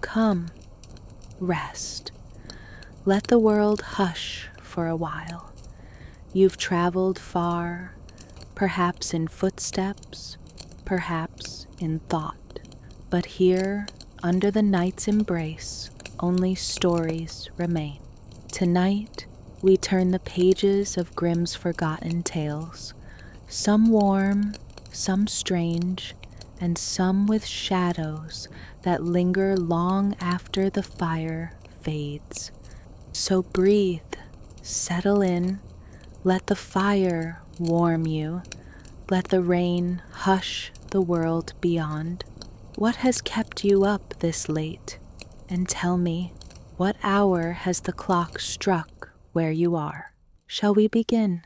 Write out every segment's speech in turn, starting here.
Come, rest. Let the world hush for a while. You've traveled far, perhaps in footsteps, perhaps in thought. But here, under the night's embrace, only stories remain. Tonight, we turn the pages of Grimm's forgotten tales, some warm, some strange, and some with shadows that linger long after the fire fades. So breathe, settle in, let the fire warm you, let the rain hush the world beyond. What has kept you up this late? And tell me, what hour has the clock struck where you are? Shall we begin?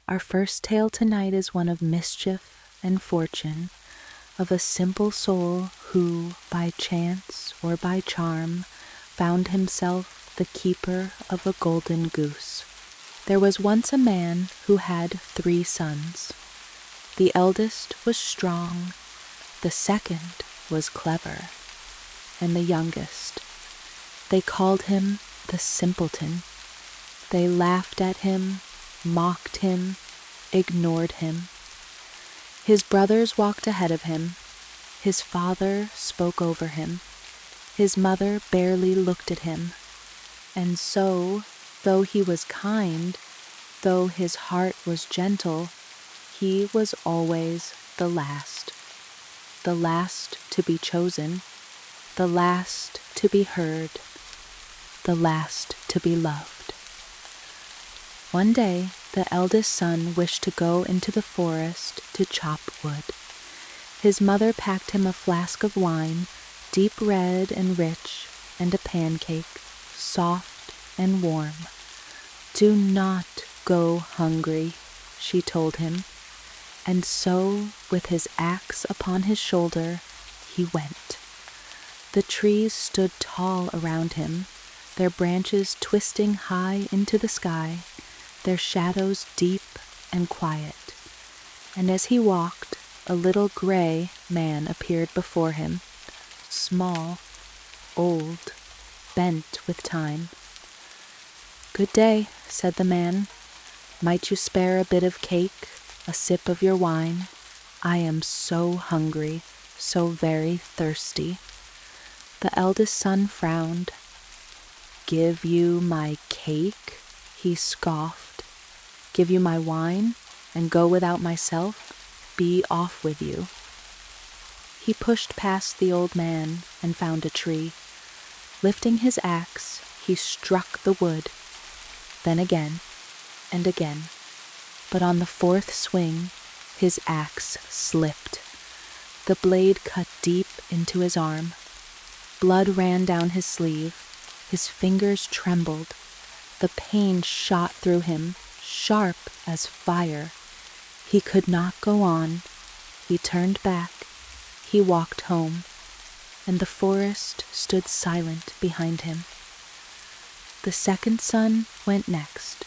Our first tale tonight is one of mischief and fortune, of a simple soul who, by chance or by charm, found himself the keeper of a golden goose. There was once a man who had 3 sons. The eldest was strong, the second was clever, and the youngest. They called him the simpleton. They laughed at him, mocked him, ignored him. His brothers walked ahead of him. His father spoke over him. His mother barely looked at him. And so, though he was kind, though his heart was gentle, he was always the last to be chosen, the last to be heard, the last to be loved. One day, the eldest son wished to go into the forest to chop wood. His mother packed him a flask of wine, deep red and rich, and a pancake, soft and warm. "Do not go hungry," she told him. And so, with his axe upon his shoulder, he went. The trees stood tall around him, their branches twisting high into the sky, their shadows deep and quiet. And as he walked, a little gray man appeared before him, small, old, bent with time. "Good day," said the man. "Might you spare a bit of cake, a sip of your wine? I am so hungry, so very thirsty." The eldest son frowned. "Give you my cake?" he scoffed. "Give you my wine, and go without myself? Be off with you." He pushed past the old man and found a tree. Lifting his axe, he struck the wood, then again and again. But on the 4th swing, his axe slipped. The blade cut deep into his arm. Blood ran down his sleeve. His fingers trembled. The pain shot through him, sharp as fire. He could not go on. He turned back. He walked home, and the forest stood silent behind him. The second son went next.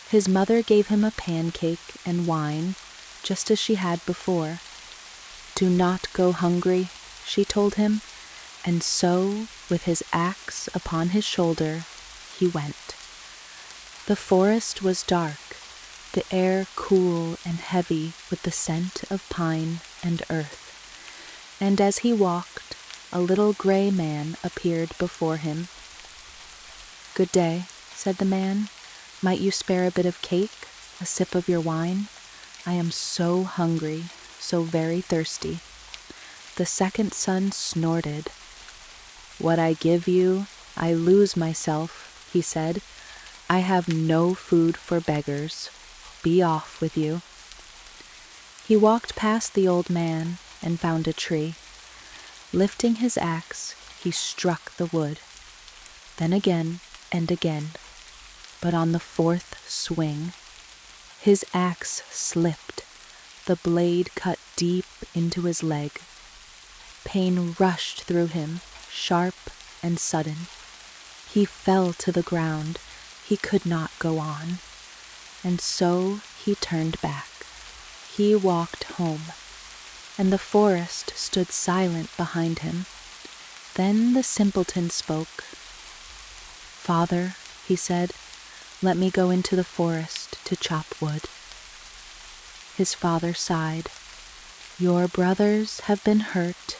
His mother gave him a pancake and wine, just as she had before. "Do not go hungry," she told him, and so, with his axe upon his shoulder, he went. The forest was dark, the air cool and heavy with the scent of pine and earth. And as he walked, a little gray man appeared before him. "Good day," said the man. "Might you spare a bit of cake, a sip of your wine? I am so hungry, so very thirsty." The second son snorted. "What I give you, I lose myself," he said. "I have no food for beggars. Be off with you." He walked past the old man and found a tree. Lifting his axe, he struck the wood, then again and again. But on the 4th swing, his axe slipped. The blade cut deep into his leg. Pain rushed through him, sharp and sudden. He fell to the ground. He could not go on. And so he turned back. He walked home, and the forest stood silent behind him. Then the simpleton spoke. "Father," he said, "let me go into the forest to chop wood." His father sighed. "Your brothers have been hurt.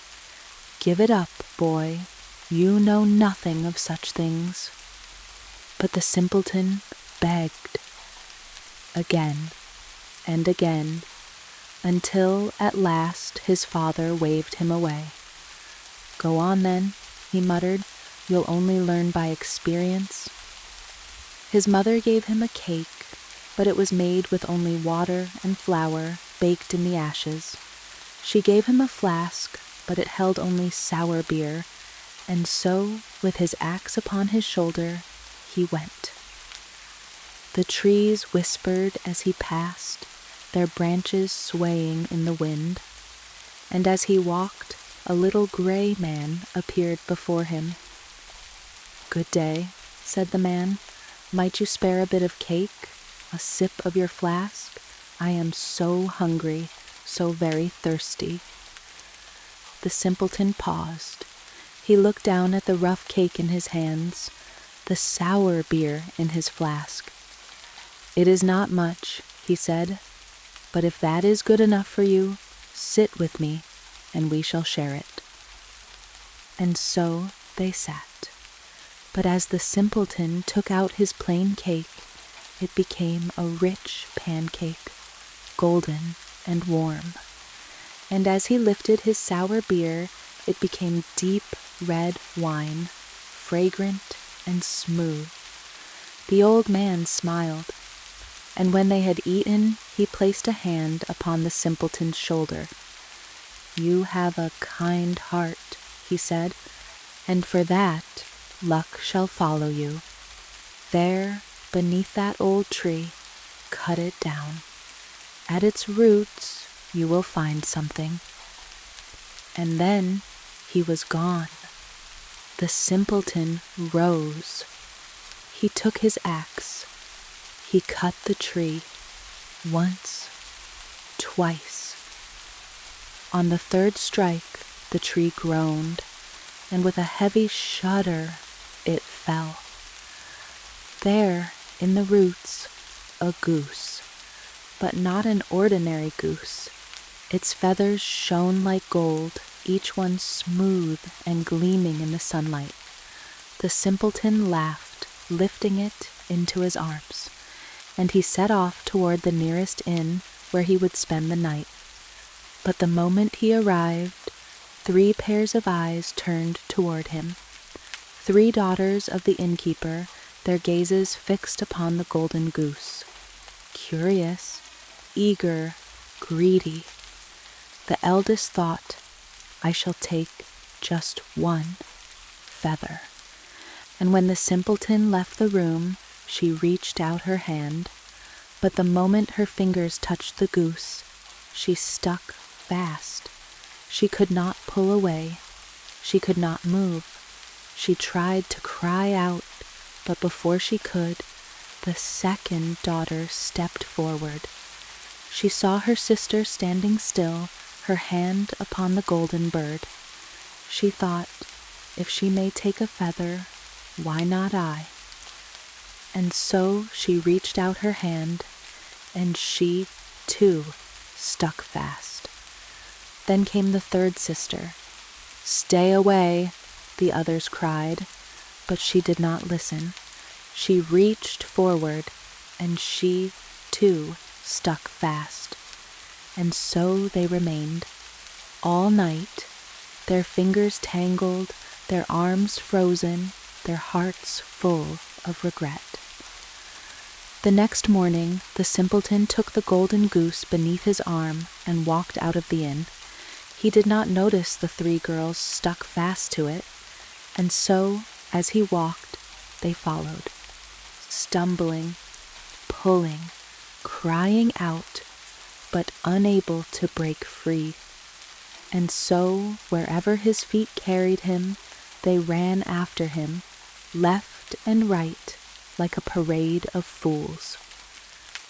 Give it up, boy. You know nothing of such things." But the simpleton begged again and again, until at last his father waved him away. "Go on then," he muttered. "You'll only learn by experience." His mother gave him a cake, but it was made with only water and flour baked in the ashes. She gave him a flask, but it held only sour beer, and so, with his axe upon his shoulder, he went. The trees whispered as he passed, their branches swaying in the wind, and as he walked, a little gray man appeared before him. "Good day," said the man. "Might you spare a bit of cake, a sip of your flask? I am so hungry, so very thirsty." The simpleton paused. He looked down at the rough cake in his hands, the sour beer in his flask. "It is not much," he said, "but if that is good enough for you, sit with me, and we shall share it." And so they sat. But as the simpleton took out his plain cake, it became a rich pancake, golden and warm. And as he lifted his sour beer, it became deep red wine, fragrant and smooth. The old man smiled, and when they had eaten, he placed a hand upon the simpleton's shoulder. "You have a kind heart," he said, "and for that, luck shall follow you. There, beneath that old tree, cut it down. At its roots, you will find something." And then he was gone. The simpleton rose. He took his axe. He cut the tree once, twice. On the third strike, the tree groaned, and with a heavy shudder, it fell. There, in the roots, a goose, but not an ordinary goose. Its feathers shone like gold, each one smooth and gleaming in the sunlight. The simpleton laughed, lifting it into his arms, and he set off toward the nearest inn where he would spend the night. But the moment he arrived, 3 pairs of eyes turned toward him. 3 daughters of the innkeeper, their gazes fixed upon the golden goose. Curious, eager, greedy. The eldest thought, "I shall take just 1 feather." And when the simpleton left the room, she reached out her hand, but the moment her fingers touched the goose, she stuck fast. She could not pull away. She could not move. She tried to cry out, but before she could, the second daughter stepped forward. She saw her sister standing still, her hand upon the golden bird. She thought, if she may take a feather, why not I? And so she reached out her hand, and she, too, stuck fast. Then came the third sister. "Stay away," the others cried, but she did not listen. She reached forward, and she, too, stuck fast. And so they remained, all night, their fingers tangled, their arms frozen, their hearts full of regret. The next morning, the simpleton took the golden goose beneath his arm and walked out of the inn. He did not notice the 3 girls stuck fast to it, and so, as he walked, they followed, stumbling, pulling, crying out, but unable to break free. And so, wherever his feet carried him, they ran after him, left and right, like a parade of fools.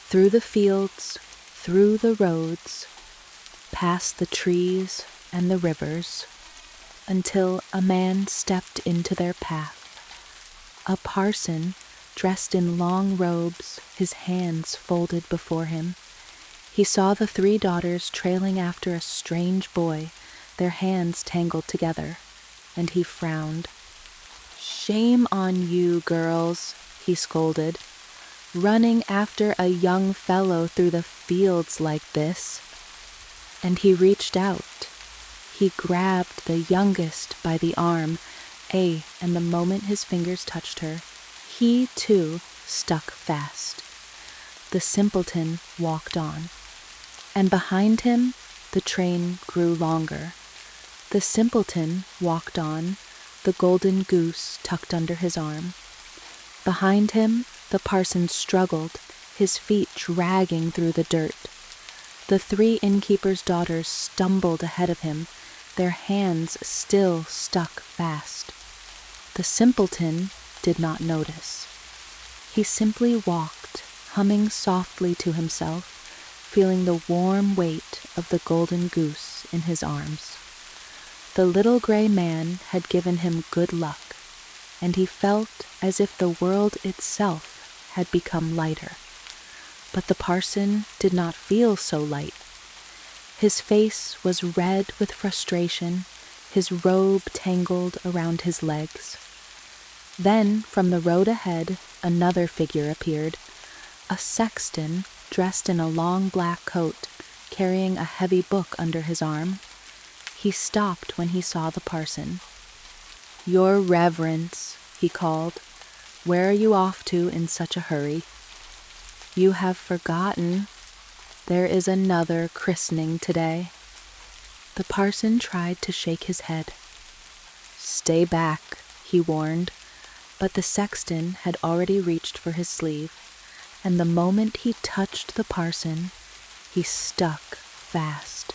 Through the fields, through the roads, past the trees and the rivers, until a man stepped into their path. A parson, dressed in long robes, his hands folded before him. He saw the 3 daughters trailing after a strange boy, their hands tangled together, and he frowned. "Shame on you, girls," he scolded, "running after a young fellow through the fields like this." And he reached out. He grabbed the youngest by the arm, and the moment his fingers touched her, he too stuck fast. The simpleton walked on, and behind him the train grew longer. The simpleton walked on, the golden goose tucked under his arm. Behind him the parson struggled, his feet dragging through the dirt. The 3 innkeepers' daughters stumbled ahead of him, their hands still stuck fast. The simpleton did not notice. He simply walked, humming softly to himself, feeling the warm weight of the golden goose in his arms. The little gray man had given him good luck, and he felt as if the world itself had become lighter. But the parson did not feel so light. His face was red with frustration, his robe tangled around his legs. Then, from the road ahead, another figure appeared, a sexton dressed in a long black coat, carrying a heavy book under his arm. He stopped when he saw the parson. "Your Reverence," he called, "where are you off to in such a hurry? You have forgotten. There is another christening today." The parson tried to shake his head. "Stay back," he warned, but the sexton had already reached for his sleeve, and the moment he touched the parson, he stuck fast.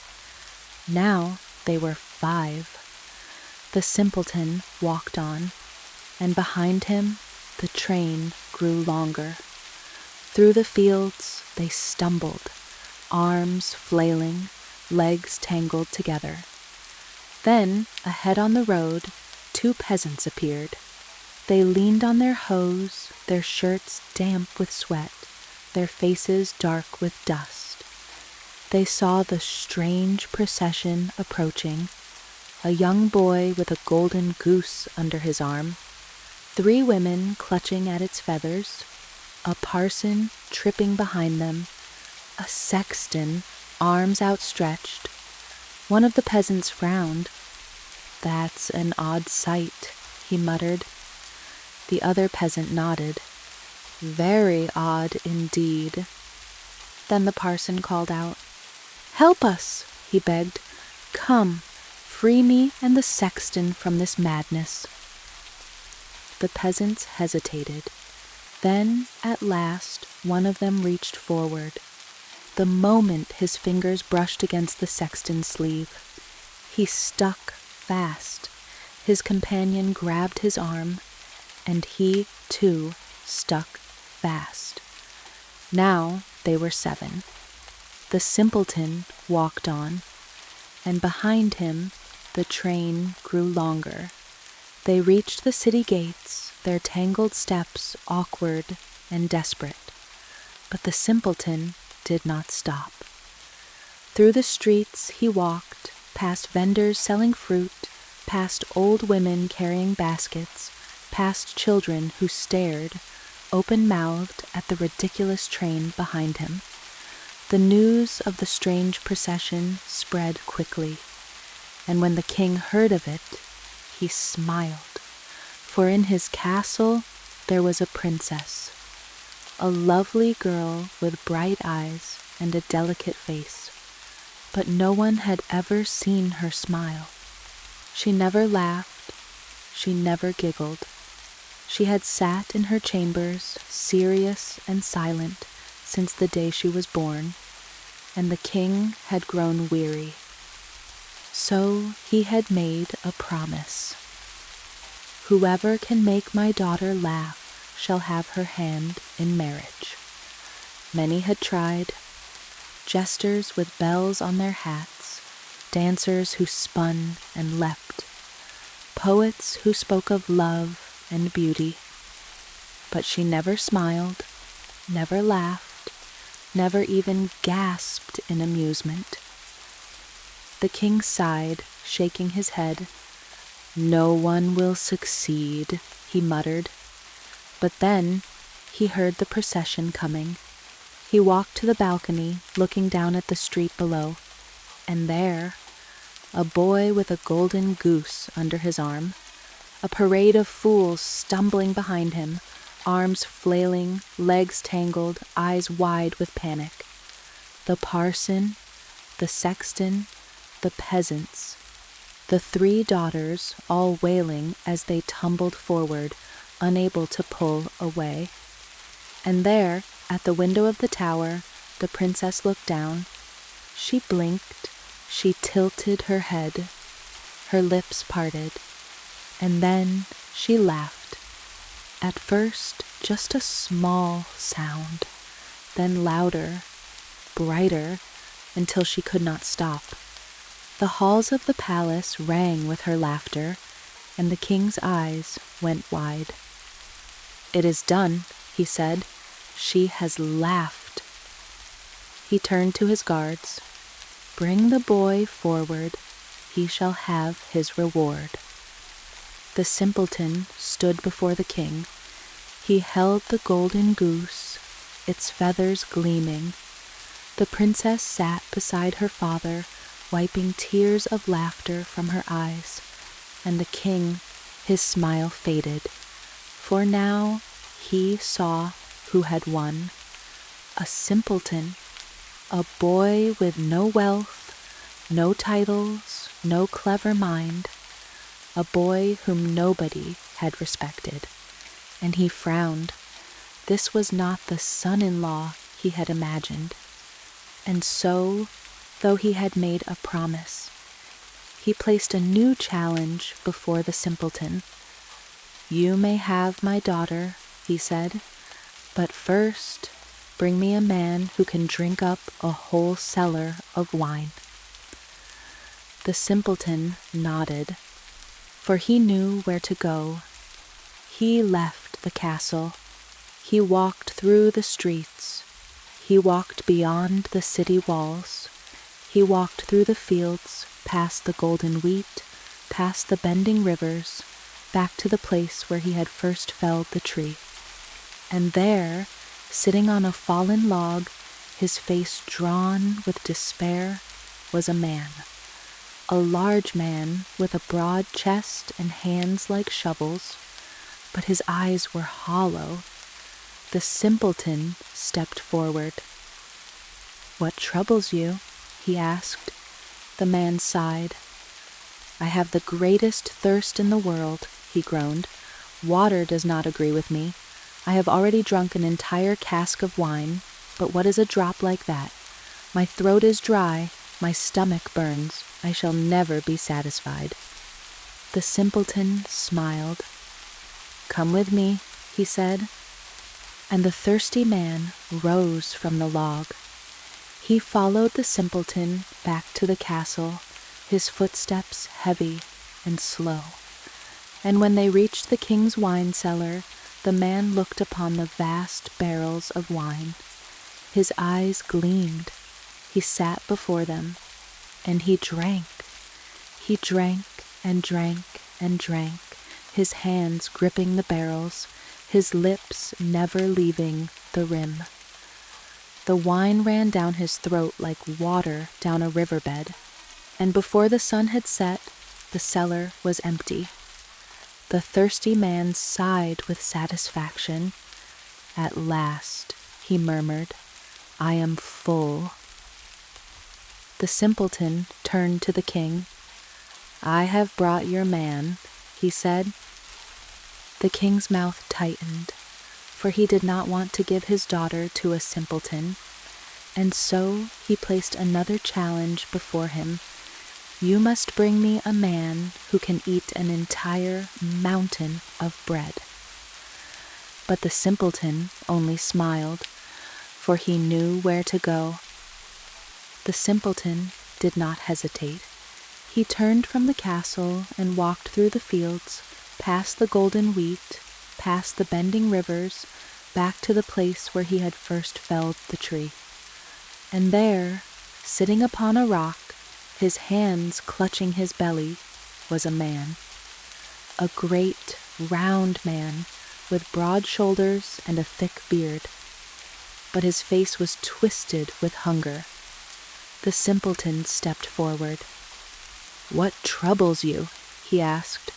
Now they were 5. The simpleton walked on, and behind him the train grew longer. Through the fields they stumbled, arms flailing, legs tangled together. Then, ahead on the road, 2 peasants appeared. They leaned on their hoes, their shirts damp with sweat, their faces dark with dust. They saw the strange procession approaching, a young boy with a golden goose under his arm, 3 women clutching at its feathers, a parson tripping behind them, a sexton, arms outstretched. One of the peasants frowned. "That's an odd sight," he muttered. The other peasant nodded. "Very odd indeed." Then the parson called out. "Help us," he begged. "Come, free me and the sexton from this madness." The peasants hesitated. Then, at last, one of them reached forward. The moment his fingers brushed against the sexton's sleeve, he stuck fast. His companion grabbed his arm, and he, too, stuck fast. Now they were 7. The simpleton walked on, and behind him the train grew longer. They reached the city gates, their tangled steps awkward and desperate. But the simpleton did not stop. Through the streets he walked, past vendors selling fruit, past old women carrying baskets, past children who stared, open-mouthed, at the ridiculous train behind him. The news of the strange procession spread quickly, and when the king heard of it, he smiled, for in his castle there was a princess, a lovely girl with bright eyes and a delicate face, but no one had ever seen her smile. She never laughed, she never giggled. She had sat in her chambers, serious and silent, since the day she was born, and the king had grown weary. So he had made a promise. "Whoever can make my daughter laugh shall have her hand in marriage." Many had tried. Jesters with bells on their hats, dancers who spun and leapt, poets who spoke of love and beauty. But she never smiled, never laughed, never even gasped in amusement. The king sighed, shaking his head. "No one will succeed," he muttered. But then he heard the procession coming. He walked to the balcony, looking down at the street below, and there, a boy with a golden goose under his arm, a parade of fools stumbling behind him, arms flailing, legs tangled, eyes wide with panic. The parson, the sexton, the peasants, the 3 daughters all wailing as they tumbled forward, unable to pull away. And there, at the window of the tower, the princess looked down. She blinked, she tilted her head, her lips parted, and then she laughed. At first, just a small sound, then louder, brighter, until she could not stop. The halls of the palace rang with her laughter, and the king's eyes went wide. "It is done," he said. "She has laughed." He turned to his guards. "Bring the boy forward. He shall have his reward." The simpleton stood before the king. He held the golden goose, its feathers gleaming. The princess sat beside her father, wiping tears of laughter from her eyes, and the king, his smile faded, for now he saw who had won. A simpleton, a boy with no wealth, no titles, no clever mind, a boy whom nobody had respected. And he frowned. This was not the son-in-law he had imagined. And so, though he had made a promise, he placed a new challenge before the simpleton. "You may have my daughter," he said, "but first bring me a man who can drink up a whole cellar of wine." The simpleton nodded, for he knew where to go. He left the castle. He walked through the streets. He walked beyond the city walls. He walked through the fields, past the golden wheat, past the bending rivers, back to the place where he had first felled the tree. And there, sitting on a fallen log, his face drawn with despair, was a man. A large man with a broad chest and hands like shovels, but his eyes were hollow. The simpleton stepped forward. "What troubles you?" he asked. The man sighed. "I have the greatest thirst in the world," he groaned. "Water does not agree with me. I have already drunk an entire cask of wine, but what is a drop like that? My throat is dry, my stomach burns. I shall never be satisfied." The simpleton smiled. "Come with me," he said. And the thirsty man rose from the log. He followed the simpleton back to the castle, his footsteps heavy and slow. And when they reached the king's wine cellar, the man looked upon the vast barrels of wine. His eyes gleamed. He sat before them, and he drank. He drank and drank and drank, his hands gripping the barrels, his lips never leaving the rim. The wine ran down his throat like water down a riverbed, and before the sun had set, the cellar was empty. The thirsty man sighed with satisfaction. "At last," he murmured, "I am full." The simpleton turned to the king. "I have brought your man," he said. The king's mouth tightened, for he did not want to give his daughter to a simpleton, and so he placed another challenge before him. "You must bring me a man who can eat an entire mountain of bread." But the simpleton only smiled, for he knew where to go. The simpleton did not hesitate. He turned from the castle and walked through the fields, past the golden wheat, past the bending rivers, back to the place where he had first felled the tree. And there, sitting upon a rock, his hands clutching his belly, was a man. A great, round man, with broad shoulders and a thick beard. But his face was twisted with hunger. The simpleton stepped forward. "What troubles you?" he asked.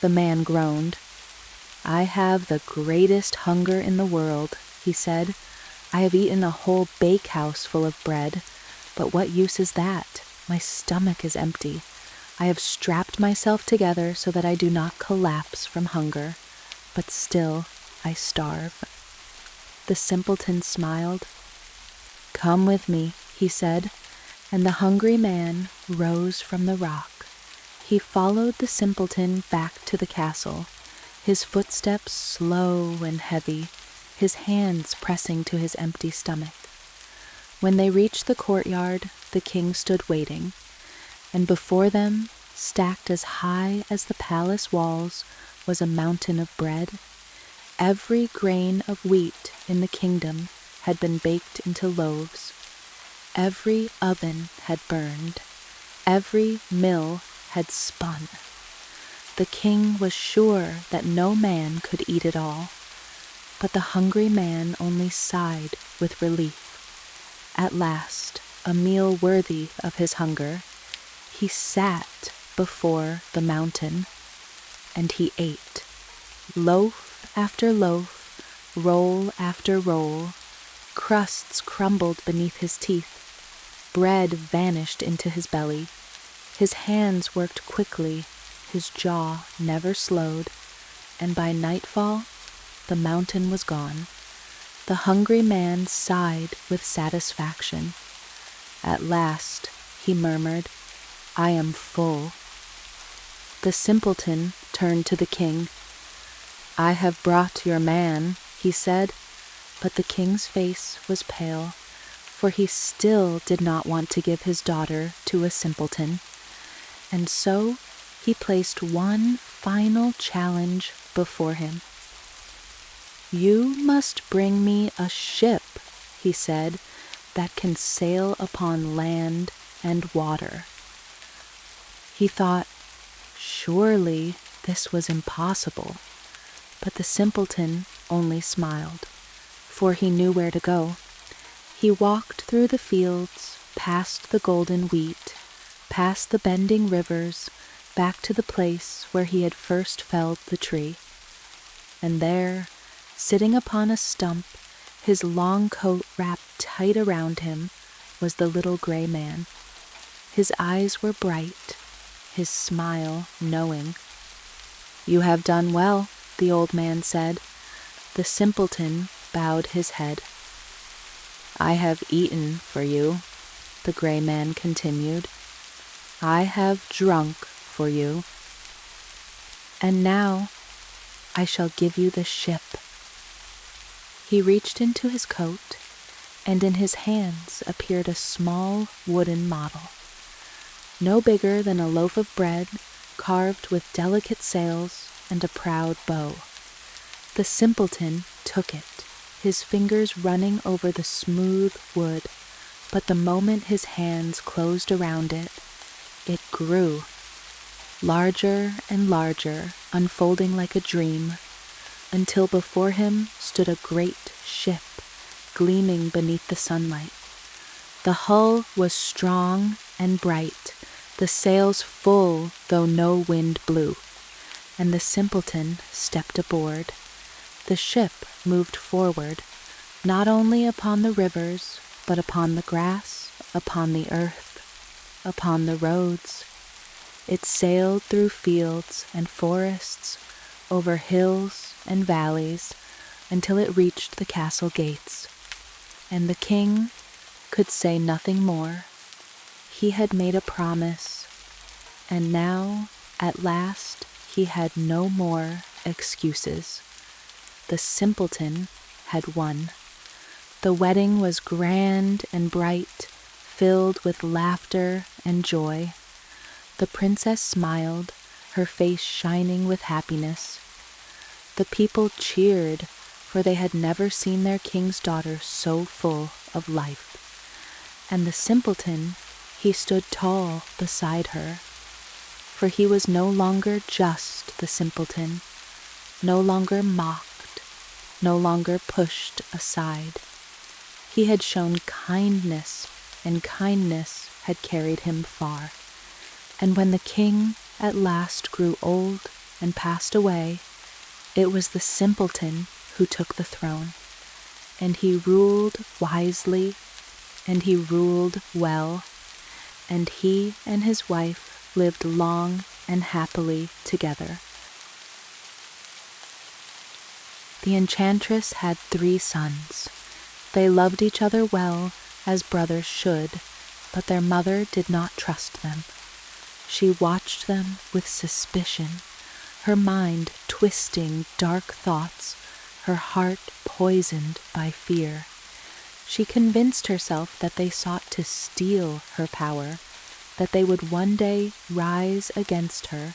The man groaned. "I have the greatest hunger in the world," he said. "I have eaten a whole bakehouse full of bread, but what use is that? My stomach is empty. I have strapped myself together so that I do not collapse from hunger, but still I starve." The simpleton smiled. "Come with me," he said, and the hungry man rose from the rock. He followed the simpleton back to the castle, his footsteps slow and heavy, his hands pressing to his empty stomach. When they reached the courtyard, the king stood waiting, and before them, stacked as high as the palace walls, was a mountain of bread. Every grain of wheat in the kingdom had been baked into loaves. Every oven had burned. Every mill had spun. The king was sure that no man could eat it all, but the hungry man only sighed with relief. At last, a meal worthy of his hunger, he sat before the mountain, and he ate. Loaf after loaf, roll after roll, crusts crumbled beneath his teeth. Bread vanished into his belly. His hands worked quickly, his jaw never slowed, and by nightfall, the mountain was gone. The hungry man sighed with satisfaction. At last, he murmured, "I am full." The simpleton turned to the king. "I have brought your man," he said, but the king's face was pale, for he still did not want to give his daughter to a simpleton. And so he placed one final challenge before him. "You must bring me a ship," he said, "that can sail upon land and water." He thought, surely this was impossible, but the simpleton only smiled, for he knew where to go. He walked through the fields, past the golden wheat, past the bending rivers, back to the place where he had first felled the tree. And there, sitting upon a stump, his long coat wrapped tight around him, was the little gray man. His eyes were bright, his smile knowing. "You have done well," the old man said. The simpleton bowed his head. "I have eaten for you," the gray man continued. "I have drunk for you. And now I shall give you the ship." He reached into his coat, and in his hands appeared a small wooden model, no bigger than a loaf of bread, carved with delicate sails and a proud bow. The simpleton took it, his fingers running over the smooth wood, but the moment his hands closed around it, it grew, larger and larger, unfolding like a dream, until before him stood a great ship, gleaming beneath the sunlight. The hull was strong and bright, the sails full though no wind blew, and the simpleton stepped aboard. The ship moved forward, not only upon the rivers, but upon the grass, upon the earth, upon the roads. It sailed through fields and forests, over hills and valleys, until it reached the castle gates. And the king could say nothing more. He had made a promise, and now, at last, he had no more excuses. The simpleton had won. The wedding was grand and bright, filled with laughter and joy. The princess smiled, her face shining with happiness. The people cheered, for they had never seen their king's daughter so full of life. And the simpleton, he stood tall beside her, for he was no longer just the simpleton, no longer mocked, no longer pushed aside. He had shown kindness, and kindness had carried him far. And when the king at last grew old and passed away, it was the simpleton who took the throne, and he ruled wisely, and he ruled well, and he and his wife lived long and happily together. The enchantress had 3 sons. They loved each other well, as brothers should, but their mother did not trust them. She watched them with suspicion, her mind twisting dark thoughts, her heart poisoned by fear. She convinced herself that they sought to steal her power, that they would one day rise against her,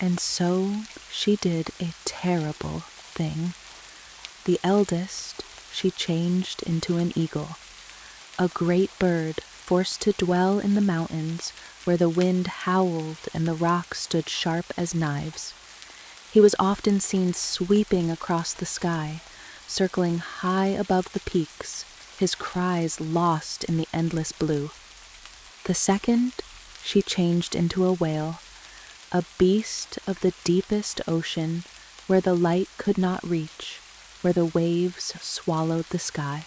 and so she did a terrible thing. The eldest she changed into an eagle, a great bird forced to dwell in the mountains where the wind howled and the rocks stood sharp as knives. He was often seen sweeping across the sky, circling high above the peaks, his cries lost in the endless blue. The second she changed into a whale, a beast of the deepest ocean where the light could not reach, where the waves swallowed the sky.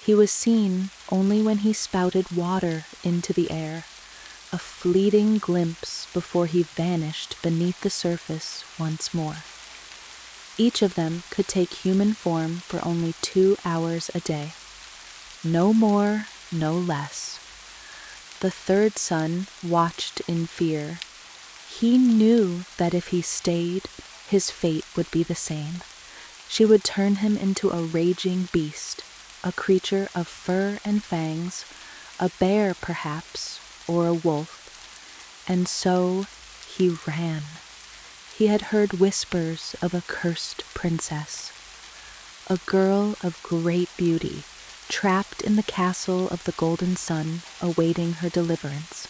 He was seen only when he spouted water into the air, a fleeting glimpse before he vanished beneath the surface once more. Each of them could take human form for only 2 hours a day. No more, no less. The 3rd son watched in fear. He knew that if he stayed, his fate would be the same. She would turn him into a raging beast, a creature of fur and fangs, a bear perhaps, or a wolf. And so he ran. He had heard whispers of a cursed princess, a girl of great beauty, trapped in the castle of the golden sun, awaiting her deliverance.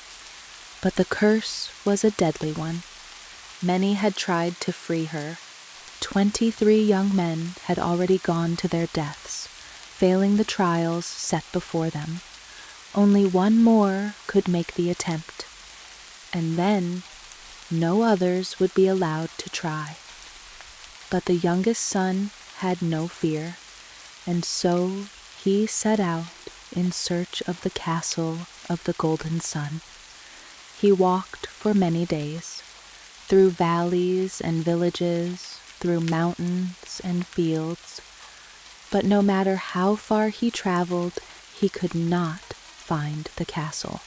But the curse was a deadly one. Many had tried to free her. 23 young men had already gone to their deaths, failing the trials set before them. Only one more could make the attempt, and then no others would be allowed to try. But the youngest son had no fear, and so he set out in search of the castle of the golden sun. He walked for many days, through valleys and villages, through mountains and fields, but no matter how far he traveled, he could not find the castle.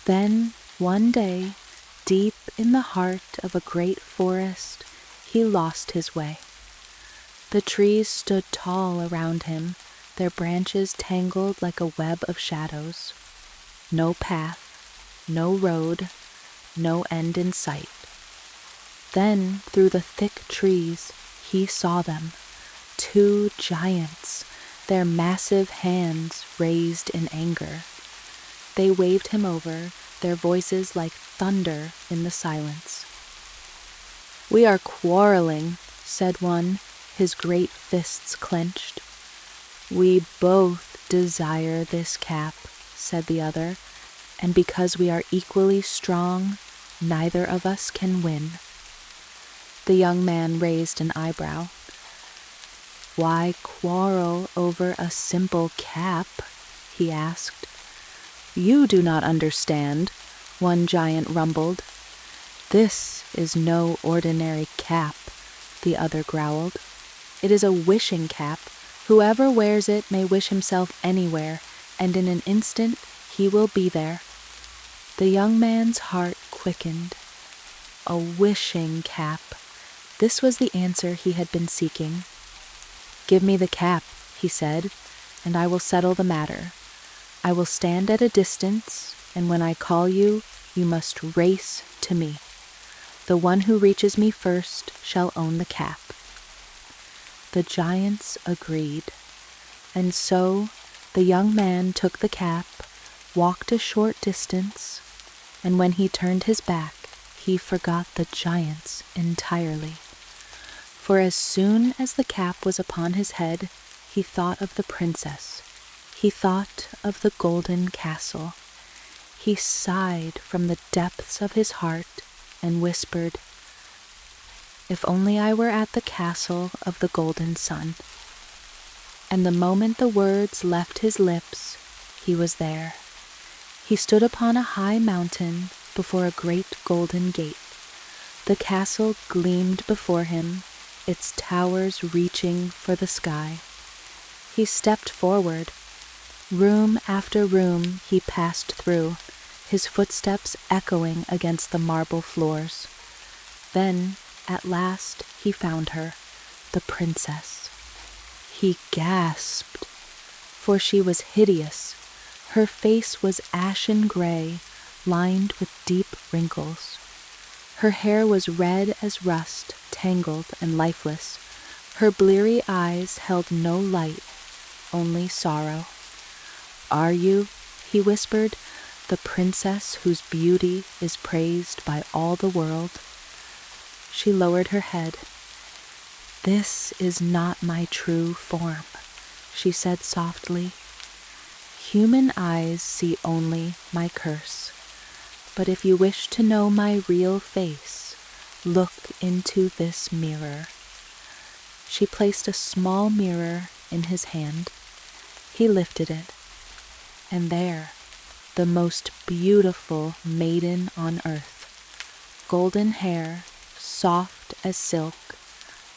Then, one day, deep in the heart of a great forest, he lost his way. The trees stood tall around him, their branches tangled like a web of shadows. No path, no road, no end in sight. Then, through the thick trees, he saw them, 2 giants, their massive hands raised in anger. They waved him over, their voices like thunder in the silence. "We are quarreling," said one, his great fists clenched. "We both desire this cap," said the other, "and because we are equally strong, neither of us can win." The young man raised an eyebrow. "Why quarrel over a simple cap?" he asked. "You do not understand," one giant rumbled. "This is no ordinary cap," the other growled. "It is a wishing cap. Whoever wears it may wish himself anywhere, and in an instant he will be there." The young man's heart quickened. A wishing cap. This was the answer he had been seeking. "Give me the cap," he said, "and I will settle the matter. I will stand at a distance, and when I call you, you must race to me. The one who reaches me first shall own the cap." The giants agreed, and so the young man took the cap, walked a short distance, and when he turned his back, he forgot the giants entirely. For as soon as the cap was upon his head, he thought of the princess. He thought of the golden castle. He sighed from the depths of his heart and whispered, "If only I were at the castle of the golden sun." And the moment the words left his lips, he was there. He stood upon a high mountain before a great golden gate. The castle gleamed before him, its towers reaching for the sky. He stepped forward. Room after room he passed through, his footsteps echoing against the marble floors. Then, at last, he found her, the princess. He gasped, for she was hideous. Her face was ashen gray, lined with deep wrinkles. Her hair was red as rust, tangled and lifeless. Her bleary eyes held no light, only sorrow. "Are you," he whispered, "the princess whose beauty is praised by all the world?" She lowered her head. "This is not my true form," she said softly. "Human eyes see only my curse. But if you wish to know my real face, look into this mirror." She placed a small mirror in his hand. He lifted it, and there, the most beautiful maiden on earth, golden hair, soft as silk,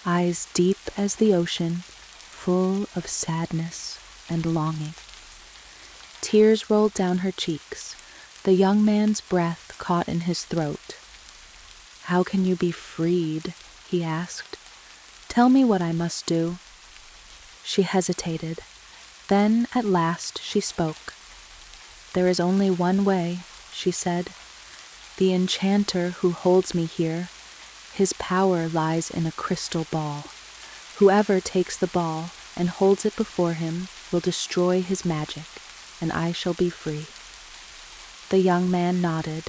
eyes deep as the ocean, full of sadness and longing. Tears rolled down her cheeks. The young man's breath caught in his throat. "How can you be freed?" he asked. "Tell me what I must do." She hesitated. Then at last she spoke. "There is only one way," she said. "The enchanter who holds me here, his power lies in a crystal ball. Whoever takes the ball and holds it before him will destroy his magic, and I shall be free." The young man nodded.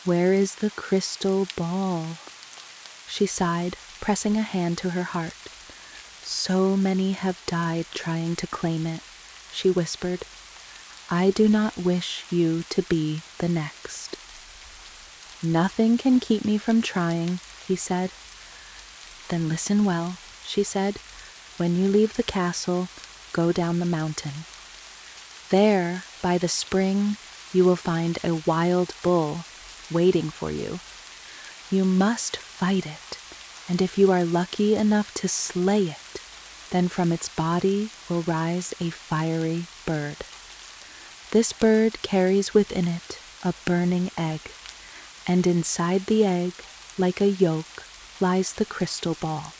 "Where is the crystal ball?" she sighed, pressing a hand to her heart. "So many have died trying to claim it," she whispered. "I do not wish you to be the next." "Nothing can keep me from trying," he said. "Then listen well," she said. "When you leave the castle, go down the mountain. There, by the spring, you will find a wild bull waiting for you. You must fight it, and if you are lucky enough to slay it, then from its body will rise a fiery bird. This bird carries within it a burning egg, and inside the egg, like a yolk, lies the crystal ball.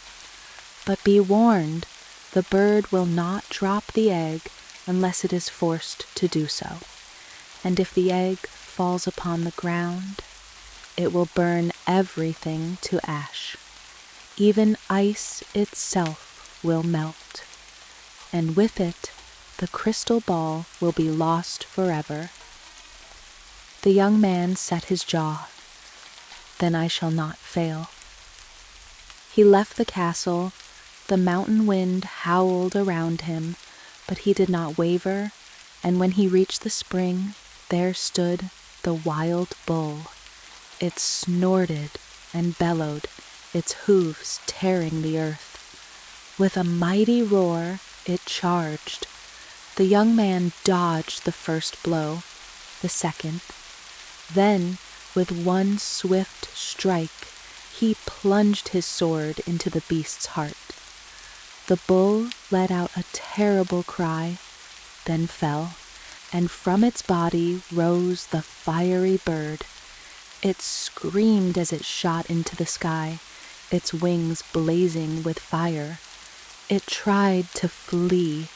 But be warned, the bird will not drop the egg unless it is forced to do so. And if the egg falls upon the ground, it will burn everything to ash. Even ice itself will melt, and with it, the crystal ball will be lost forever." The young man set his jaw. "Then I shall not fail." He left the castle. The mountain wind howled around him, but he did not waver, and when he reached the spring, there stood the wild bull. It snorted and bellowed, its hooves tearing the earth. With a mighty roar, it charged. The young man dodged the first blow, the second. Then, with one swift strike, he plunged his sword into the beast's heart. The bull let out a terrible cry, then fell, and from its body rose the fiery bird. It screamed as it shot into the sky, its wings blazing with fire. It tried to flee,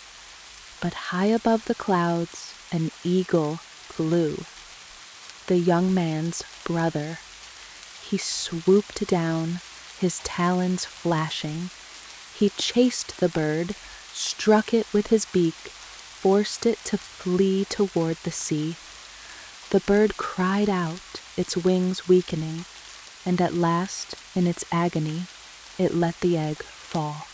but high above the clouds an eagle flew. the young man's brother. He swooped down, his talons flashing. He chased the bird, struck it with his beak, forced it to flee toward the sea. The bird cried out, its wings weakening, and at last, in its agony, it let the egg fall.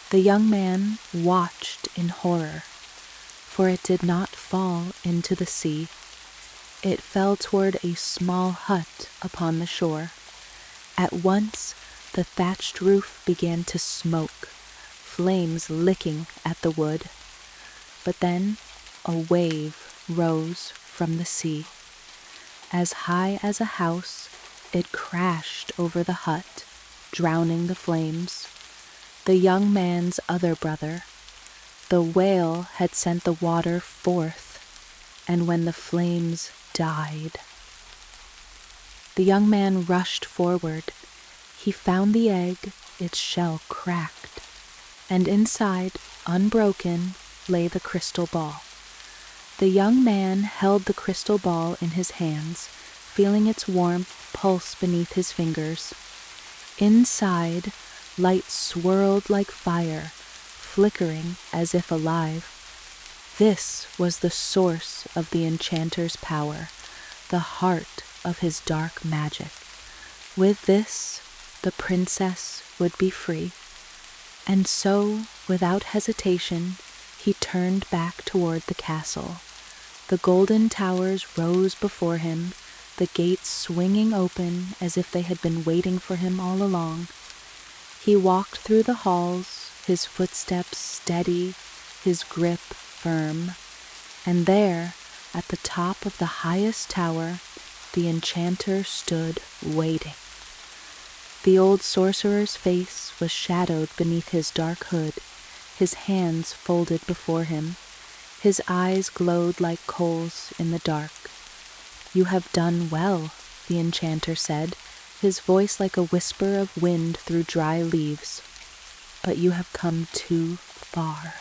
The young man watched in horror, for it did not fall into the sea. It fell toward a small hut upon the shore. At once, the thatched roof began to smoke, flames licking at the wood. But then a wave rose from the sea. As high as a house, it crashed over the hut, drowning the flames. The young man's other brother, the whale, had sent the water forth, and when the flames died, the young man rushed forward. He found the egg, its shell cracked, and inside, unbroken, lay the crystal ball. The young man held the crystal ball in his hands, feeling its warmth pulse beneath his fingers. Inside, light swirled like fire, flickering as if alive. This was the source of the enchanter's power, the heart of his dark magic. With this, the princess would be free. And so, without hesitation, he turned back toward the castle. The golden towers rose before him, the gates swinging open as if they had been waiting for him all along. He walked through the halls, his footsteps steady, his grip firm, and there, at the top of the highest tower, the enchanter stood waiting. The old sorcerer's face was shadowed beneath his dark hood, his hands folded before him. His eyes glowed like coals in the dark. "You have done well," the enchanter said, his voice like a whisper of wind through dry leaves. "But you have come too far."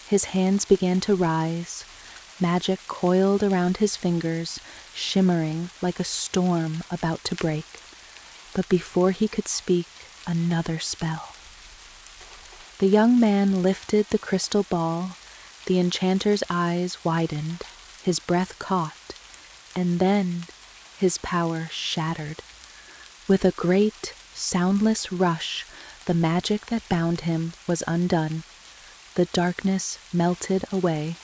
His hands began to rise. Magic coiled around his fingers, shimmering like a storm about to break. But before he could speak, another spell. The young man lifted the crystal ball. The enchanter's eyes widened, his breath caught, and then his power shattered. With a great, soundless rush, the magic that bound him was undone. The darkness melted away,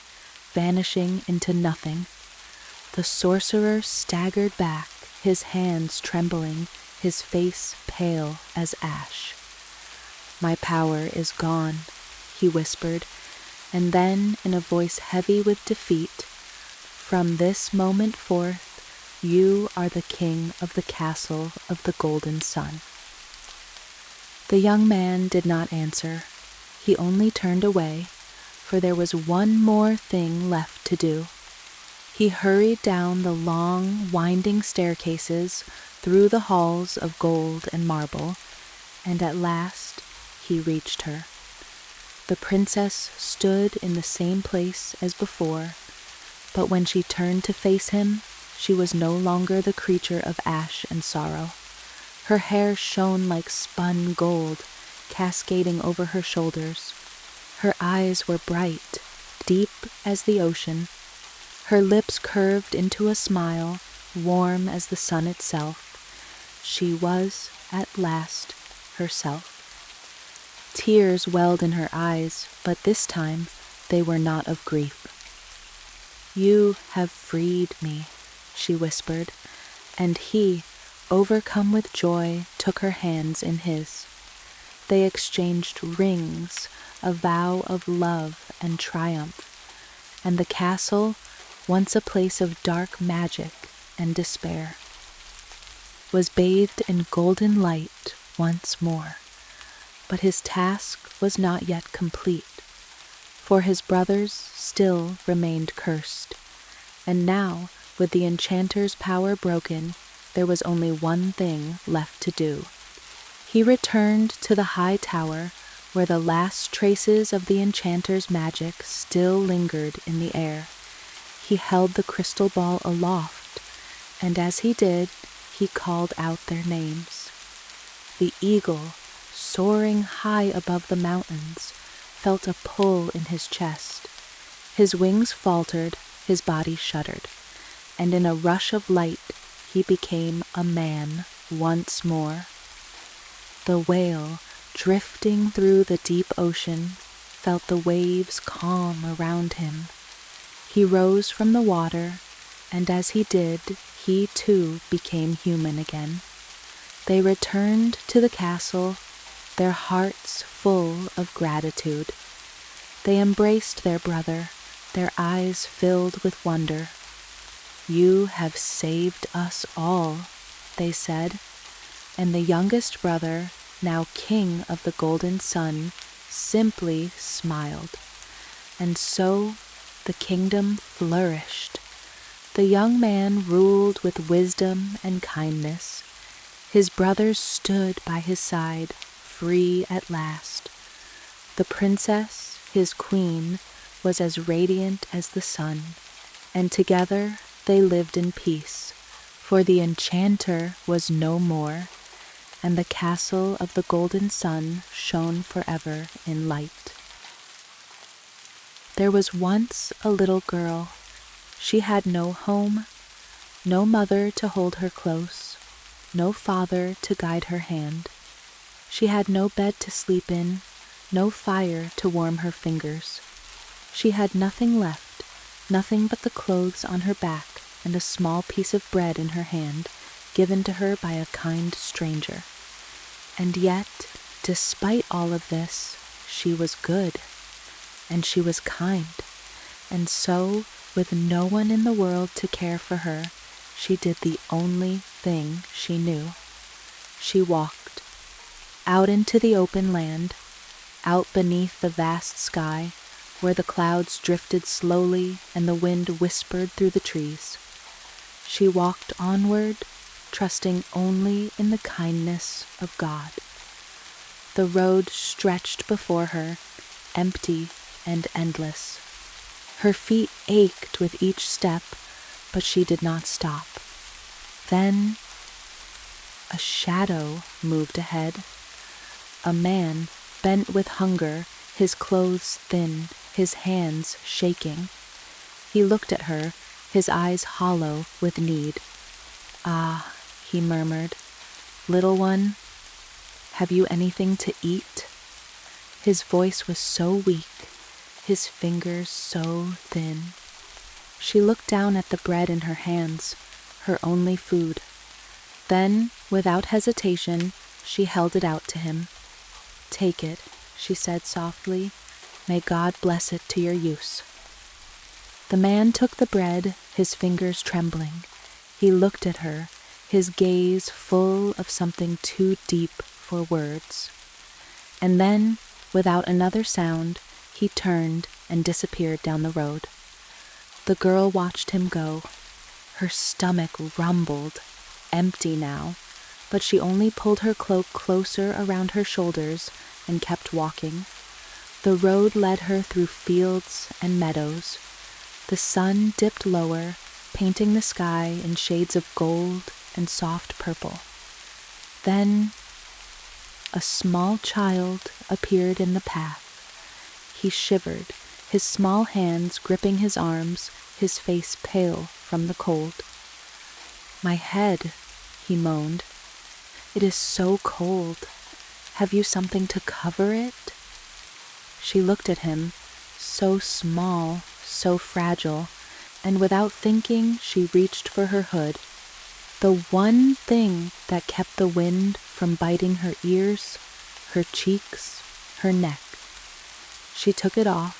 vanishing into nothing. The sorcerer staggered back, his hands trembling, his face pale as ash. "My power is gone," he whispered, and then, in a voice heavy with defeat, "From this moment forth, you are the king of the castle of the golden sun." The young man did not answer. He only turned away, for there was one more thing left to do. He hurried down the long, winding staircases, through the halls of gold and marble, and at last he reached her. The princess stood in the same place as before, but when she turned to face him, she was no longer the creature of ash and sorrow. Her hair shone like spun gold, cascading over her shoulders. Her eyes were bright, deep as the ocean. Her lips curved into a smile, warm as the sun itself. She was, at last, herself. Tears welled in her eyes, but this time they were not of grief. "You have freed me," she whispered, and he, overcome with joy, took her hands in his. They exchanged rings, a vow of love and triumph, and the castle, once a place of dark magic and despair, was bathed in golden light once more. But his task was not yet complete, for his brothers still remained cursed, and now, with the enchanter's power broken, there was only one thing left to do. He returned to the high tower, where the last traces of the enchanter's magic still lingered in the air. He held the crystal ball aloft, and as he did, he called out their names. The eagle, soaring high above the mountains, felt a pull in his chest. His wings faltered, his body shuddered, and in a rush of light he became a man once more. The whale, drifting through the deep ocean, felt the waves calm around him. He rose from the water, and as he did, he too became human again. They returned to the castle, their hearts full of gratitude. They embraced their brother, their eyes filled with wonder. "You have saved us all," they said, and the youngest brother, now king of the golden sun, simply smiled. And so the kingdom flourished. The young man ruled with wisdom and kindness. His brothers stood by his side, free at last. The princess, his queen, was as radiant as the sun, and together they lived in peace, for the enchanter was no more, and the castle of the golden sun shone forever in light. There was once a little girl. She had no home, no mother to hold her close, no father to guide her hand. She had no bed to sleep in, no fire to warm her fingers. She had nothing left, nothing but the clothes on her back and a small piece of bread in her hand, given to her by a kind stranger. And yet, despite all of this, she was good, and she was kind, and so, with no one in the world to care for her, she did the only thing she knew. She walked out into the open land, out beneath the vast sky, where the clouds drifted slowly and the wind whispered through the trees. She walked onward, trusting only in the kindness of God. The road stretched before her, empty and endless. Her feet ached with each step, but she did not stop. Then a shadow moved ahead. A man bent with hunger, his clothes thin, his hands shaking. He looked at her, his eyes hollow with need. "Ah," he murmured, "little one, have you anything to eat?" His voice was so weak, his fingers so thin. She looked down at the bread in her hands, her only food. Then, without hesitation, she held it out to him. "Take it," she said softly. "May God bless it to your use." The man took the bread, his fingers trembling. He looked at her, his gaze full of something too deep for words. And then, without another sound, he turned and disappeared down the road. The girl watched him go. Her stomach rumbled, empty now, but she only pulled her cloak closer around her shoulders and kept walking. The road led her through fields and meadows. The sun dipped lower, painting the sky in shades of gold and soft purple. Then a small child appeared in the path. He shivered, his small hands gripping his arms, his face pale from the cold. "My head," he moaned. "It is so cold. Have you something to cover it?" She looked at him, so small, so fragile, and without thinking, she reached for her hood. The one thing that kept the wind from biting her ears, her cheeks, her neck. She took it off.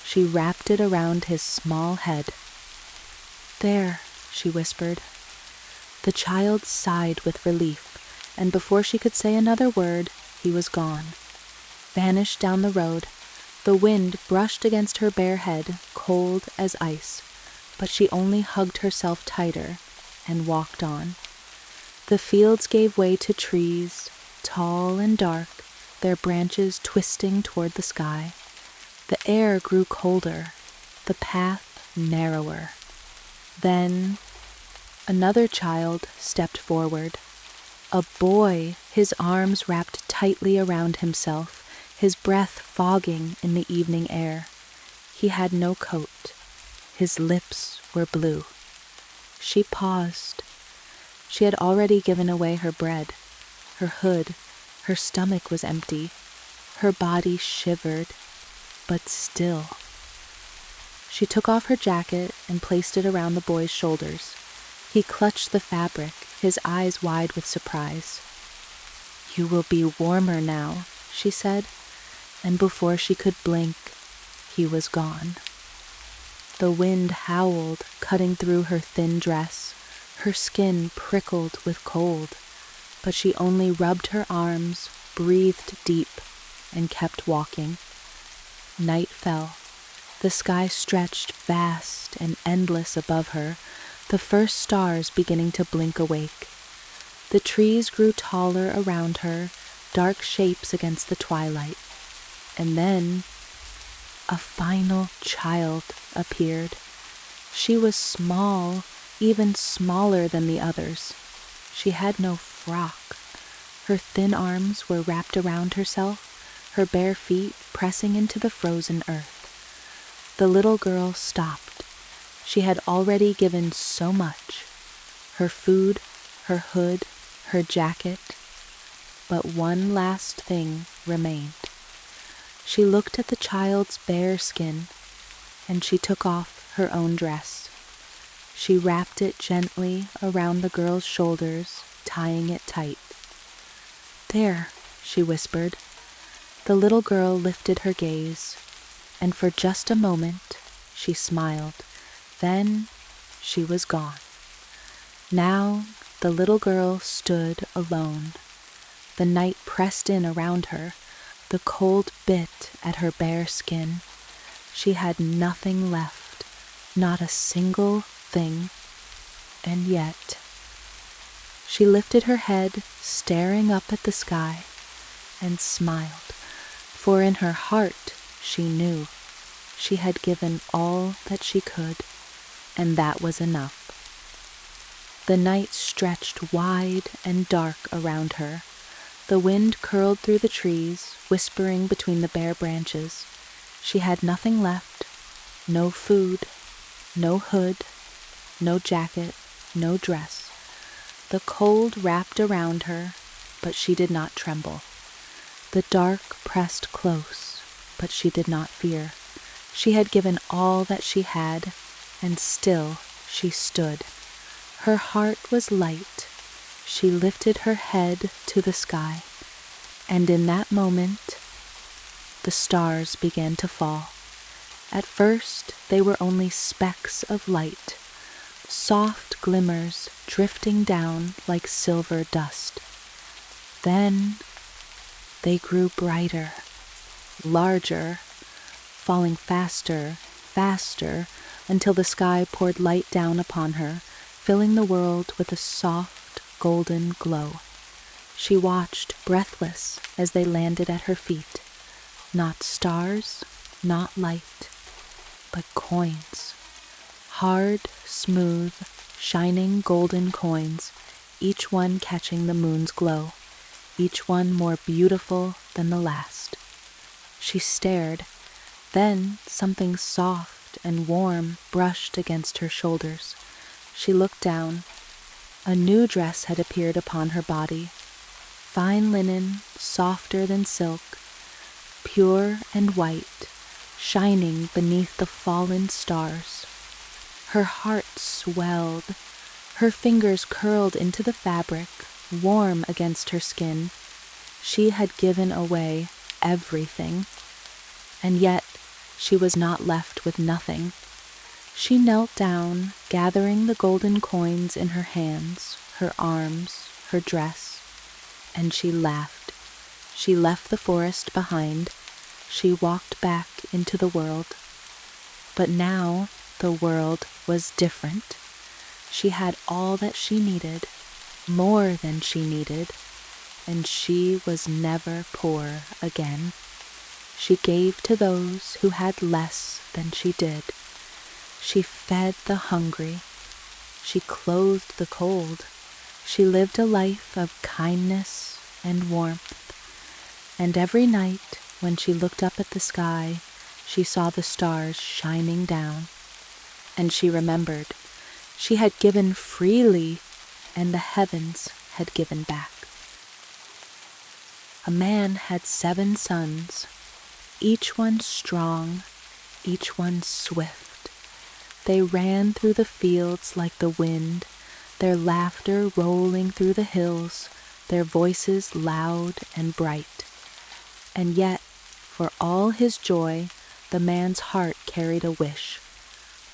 She wrapped it around his small head. "There," she whispered. The child sighed with relief, and before she could say another word, he was gone, vanished down the road. The wind brushed against her bare head, cold as ice, but she only hugged herself tighter and walked on. The fields gave way to trees, tall and dark, their branches twisting toward the sky. The air grew colder, the path narrower. Then another child stepped forward. A boy, his arms wrapped tightly around himself, his breath fogging in the evening air. He had no coat. His lips were blue. She paused. She had already given away her bread, her hood. Her stomach was empty. Her body shivered, but still. She took off her jacket and placed it around the boy's shoulders. He clutched the fabric, his eyes wide with surprise. "You will be warmer now," she said, and before she could blink, he was gone. The wind howled, cutting through her thin dress. Her skin prickled with cold, but she only rubbed her arms, breathed deep, and kept walking. Night fell. The sky stretched vast and endless above her, the first stars beginning to blink awake. The trees grew taller around her, dark shapes against the twilight. And then a final child appeared. She was small, even smaller than the others. She had no frock. Her thin arms were wrapped around herself, her bare feet pressing into the frozen earth. The little girl stopped. She had already given so much. Her food, her hood, her jacket. But one last thing remained. She looked at the child's bare skin, and she took off her own dress. She wrapped it gently around the girl's shoulders, tying it tight. "There," she whispered. The little girl lifted her gaze, and for just a moment she smiled. Then she was gone. Now the little girl stood alone. The night pressed in around her. The cold bit at her bare skin. She had nothing left, not a single thing. And yet, she lifted her head, staring up at the sky, and smiled, for in her heart she knew she had given all that she could, and that was enough. The night stretched wide and dark around her. The wind curled through the trees, whispering between the bare branches. She had nothing left, no food, no hood, no jacket, no dress. The cold wrapped around her, but she did not tremble. The dark pressed close, but she did not fear. She had given all that she had, and still she stood. Her heart was light. She lifted her head to the sky, and in that moment, the stars began to fall. At first, they were only specks of light, soft glimmers drifting down like silver dust. Then they grew brighter, larger, falling faster, faster, until the sky poured light down upon her, filling the world with a soft, golden glow. She watched, breathless, as they landed at her feet. Not stars, not light, but coins. Hard, smooth, shining golden coins, each one catching the moon's glow, each one more beautiful than the last. She stared. Then something soft and warm brushed against her shoulders. She looked down. A new dress had appeared upon her body. Fine linen, softer than silk, pure and white, shining beneath the fallen stars. Her heart swelled. Her fingers curled into the fabric, warm against her skin. She had given away everything, and yet she was not left with nothing. She knelt down, gathering the golden coins in her hands, her arms, her dress, and she laughed. She left the forest behind. She walked back into the world. But now the world was different. She had all that she needed, more than she needed, and she was never poor again. She gave to those who had less than she did. She fed the hungry. she clothed the cold. She lived a life of kindness and warmth. And every night, when she looked up at the sky, she saw the stars shining down. And she remembered she had given freely, and the heavens had given back. A man had 7 sons, each one strong, each one swift. They ran through the fields like the wind, their laughter rolling through the hills, their voices loud and bright. And yet, for all his joy, the man's heart carried a wish,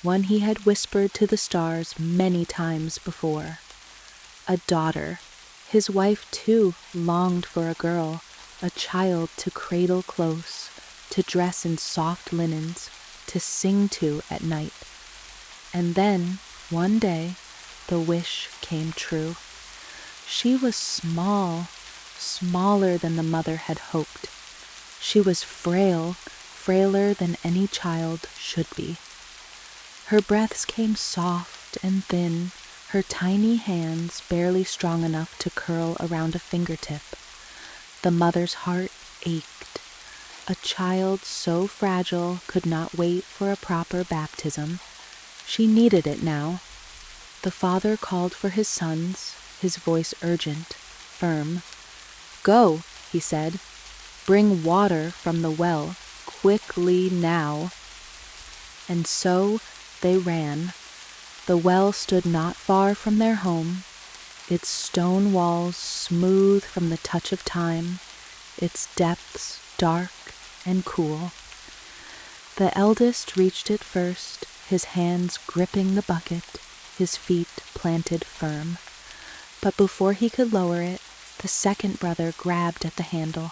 one he had whispered to the stars many times before. A daughter. His wife, too, longed for a girl, a child to cradle close, to dress in soft linens, to sing to at night. And then, one day, the wish came true. She was small, smaller than the mother had hoped. She was frail, frailer than any child should be. Her breaths came soft and thin, her tiny hands barely strong enough to curl around a fingertip. The mother's heart ached. A child so fragile could not wait for a proper baptism. She needed it now. The father called for his sons, his voice urgent, firm. "Go," he said. "Bring water from the well, quickly now." And so they ran. The well stood not far from their home, its stone walls smooth from the touch of time, its depths dark and cool. The eldest reached it first, his hands gripping the bucket, his feet planted firm. But before he could lower it, the second brother grabbed at the handle.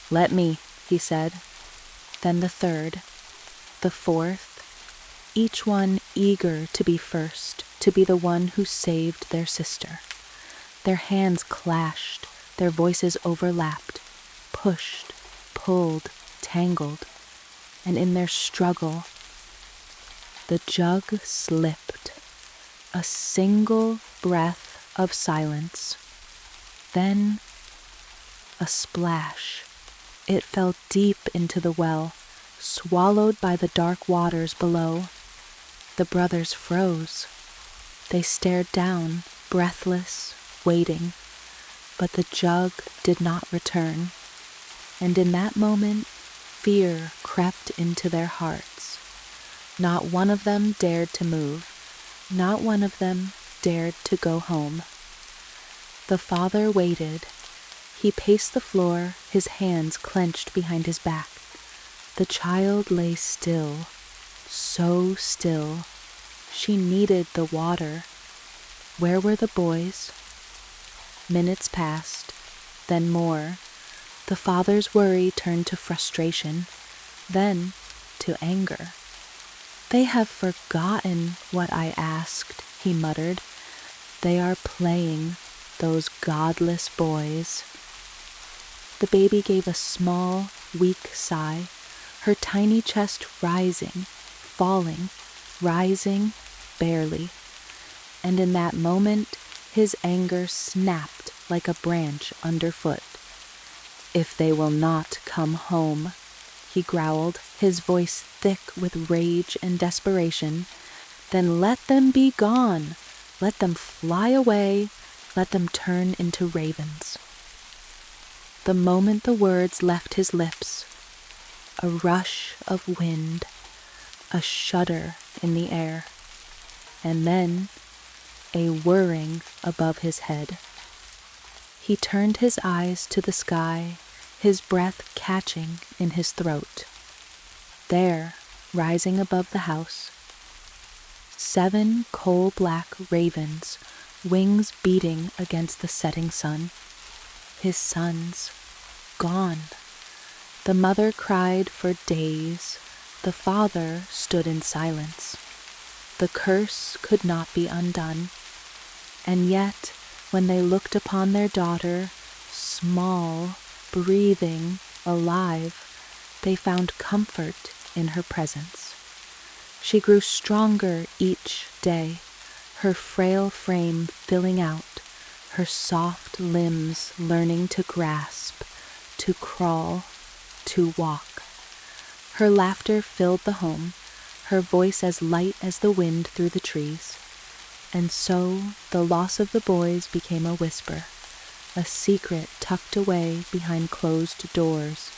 "Let me," he said. Then the third, the fourth, each one eager to be first, to be the one who saved their sister. Their hands clashed, their voices overlapped, pushed, pulled, tangled, and in their struggle, the jug slipped. A single breath of silence. Then a splash. It fell deep into the well, swallowed by the dark waters below. The brothers froze. They stared down, breathless, waiting, but the jug did not return. And in that moment, fear crept into their hearts. Not one of them dared to move. Not one of them dared to go home. The father waited. He paced the floor, his hands clenched behind his back. The child lay still, so still. She needed the water. Where were the boys? Minutes passed, then more. The father's worry turned to frustration, then to anger. "They have forgotten what I asked," he muttered. "They are playing, those godless boys." The baby gave a small, weak sigh, her tiny chest rising, falling, rising, barely. And in that moment, his anger snapped like a branch underfoot. "If they will not come home," he growled, his voice thick with rage and desperation, "then let them be gone. Let them fly away. Let them turn into ravens." The moment the words left his lips, a rush of wind, a shudder in the air, and then a whirring above his head. He turned his eyes to the sky, his breath catching in his throat. There, rising above the house, 7 coal-black ravens, wings beating against the setting sun. His sons, gone. The mother cried for days. The father stood in silence. The curse could not be undone. And yet, when they looked upon their daughter, small, breathing, alive, they found comfort in her presence. She grew stronger each day. her frail frame filling out, her soft limbs learning to grasp, to crawl, to walk. Her laughter filled the home, her voice as light as the wind through the trees. And so the loss of the boys became a whisper, a secret tucked away behind closed doors,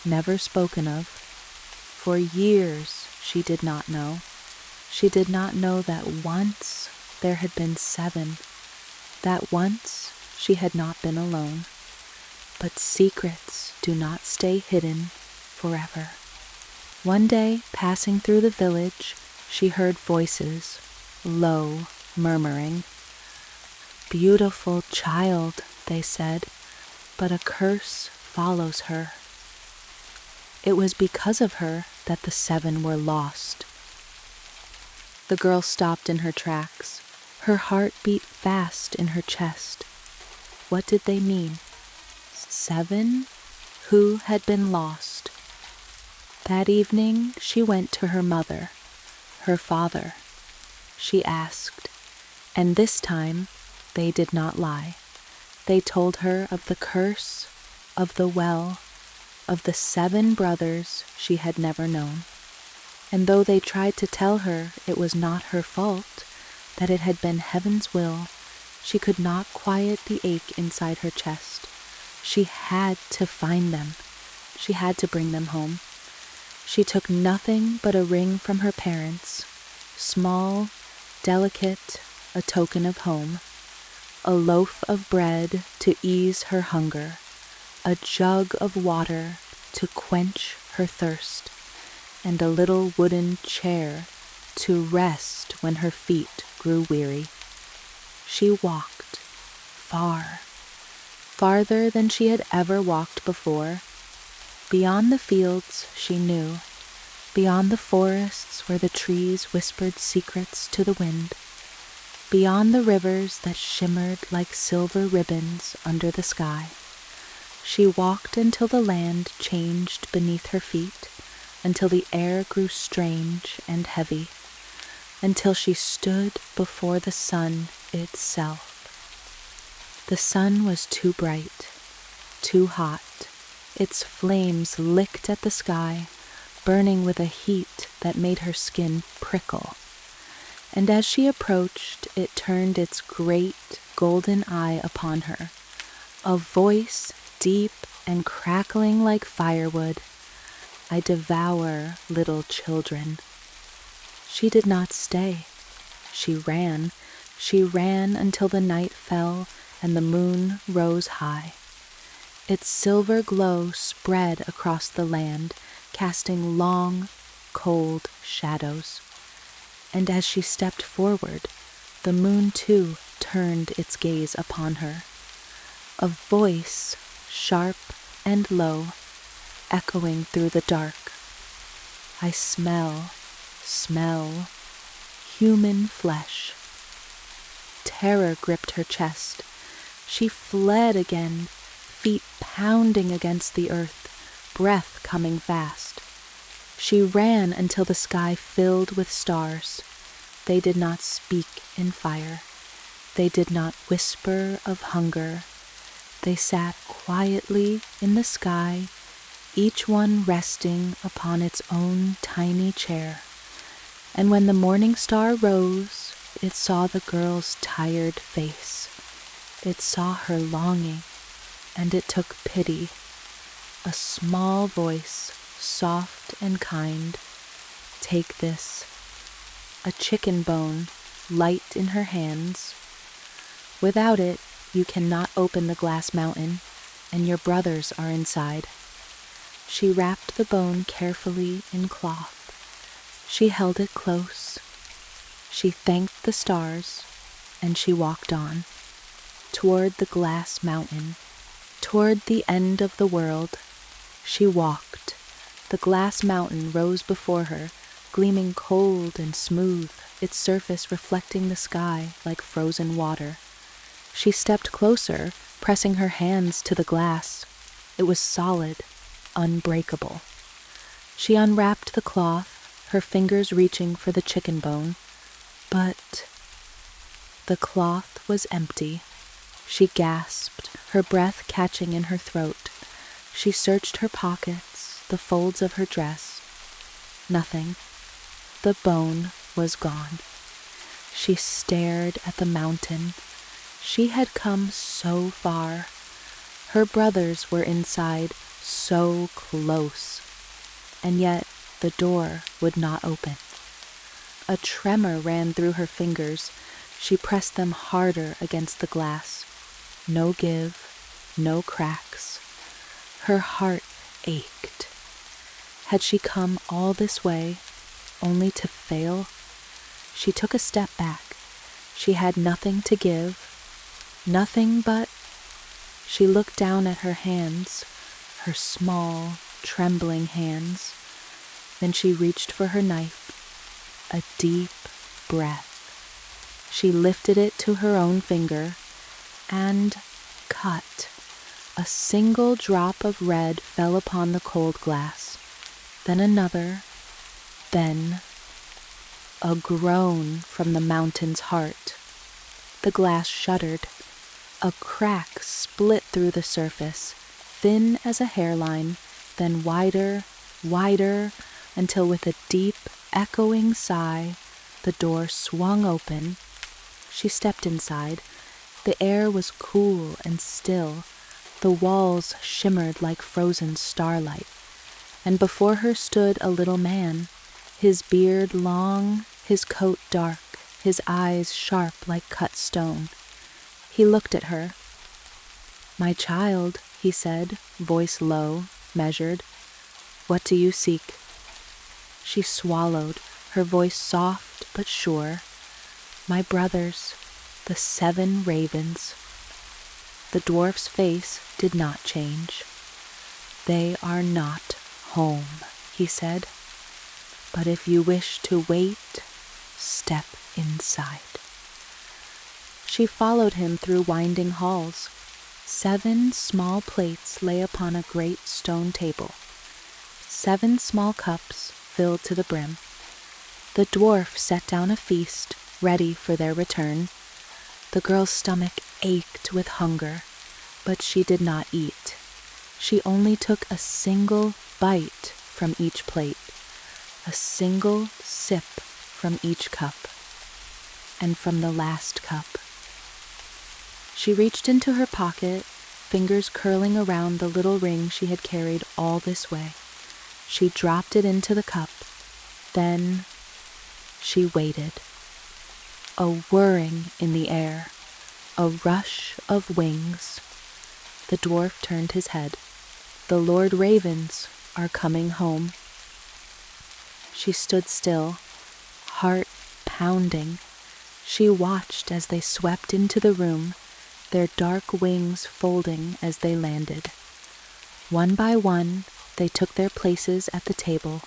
never spoken of. For years she did not know. She did not know that once there had been 7, that once she had not been alone. But secrets do not stay hidden forever. One day, passing through the village, she heard voices, low, murmuring. "Beautiful child," they said, "but a curse follows her." It was because of her that the 7 were lost. The girl stopped in her tracks. Her heart beat fast in her chest. What did they mean? 7? Who had been lost? That evening she went to her mother, her father. She asked, and this time they did not lie. They told her of the curse, of the well, of the 7 brothers she had never known. And though they tried to tell her it was not her fault, that it had been heaven's will, she could not quiet the ache inside her chest. She had to find them. She had to bring them home. She took nothing but a ring from her parents, small, delicate, a token of home, a loaf of bread to ease her hunger, a jug of water to quench her thirst, and a little wooden chair to rest when her feet grew weary. She walked far, farther than she had ever walked before. Beyond the fields she knew, beyond the forests where the trees whispered secrets to the wind, beyond the rivers that shimmered like silver ribbons under the sky. She walked until the land changed beneath her feet, until the air grew strange and heavy, until she stood before the sun itself. The sun was too bright, too hot. Its flames licked at the sky, burning with a heat that made her skin prickle. And as she approached, it turned its great golden eye upon her, a voice deep and crackling like firewood. "I devour little children." She did not stay. She ran until the night fell and the moon rose high. Its silver glow spread across the land, casting long, cold shadows. And as she stepped forward, the moon too turned its gaze upon her. A voice, sharp and low, echoing through the dark. "I smell human flesh." Terror gripped her chest. She fled again, feet pounding against the earth, breath coming fast. She ran until the sky filled with stars. They did not speak in fire. They did not whisper of hunger. They sat quietly in the sky, each one resting upon its own tiny chair. And when the morning star rose, it saw the girl's tired face. It saw her longing, and it took pity. A small voice, soft and kind. "Take this." A chicken bone, light in her hands. "Without it, you cannot open the glass mountain, and your brothers are inside." She wrapped the bone carefully in cloth. She held it close. She thanked the stars, and she walked on, toward the glass mountain, toward the end of the world. She walked. The glass mountain rose before her, gleaming cold and smooth, its surface reflecting the sky like frozen water. She stepped closer, pressing her hands to the glass. It was solid, unbreakable. She unwrapped the cloth, her fingers reaching for the chicken bone. But The cloth was empty. She gasped, her breath catching in her throat. She searched her pockets, the folds of her dress. Nothing. The bone was gone. She stared at the mountain. She had come so far. Her brothers were inside, so close. And yet the door would not open. A tremor ran through her fingers. She pressed them harder against the glass. No give, no cracks. Her heart ached. Had she come all this way, only to fail? She took a step back. She had nothing to give, nothing but... She looked down at her hands, her small, trembling hands. Then she reached for her knife. A deep breath. She lifted it to her own finger and cut. A single drop of red fell upon the cold glass. Then another. Then a groan from the mountain's heart. The glass shuddered. A crack split through the surface, thin as a hairline, then wider, wider, until with a deep, echoing sigh, the door swung open. She stepped inside. The air was cool and still. The walls shimmered like frozen starlight. And before her stood a little man, his beard long, his coat dark, his eyes sharp like cut stone. He looked at her. "My child," he said, voice low, measured, "what do you seek?" She swallowed, her voice soft but sure. "My brothers, the 7 ravens." The dwarf's face did not change. "They are not home," he said. "But if you wish to wait, step inside." She followed him through winding halls. 7 small plates lay upon a great stone table. 7 small cups filled to the brim. The dwarf set down a feast, ready for their return. The girl's stomach ached with hunger, but she did not eat. She only took a single bite from each plate, a single sip from each cup, and from the last cup. She reached into her pocket, fingers curling around the little ring she had carried all this way. She dropped it into the cup. Then she waited. A whirring in the air, a rush of wings. The dwarf turned his head. "The Lord Ravens are coming home." She stood still, heart pounding. She watched as they swept into the room, their dark wings folding as they landed. One by one, they took their places at the table.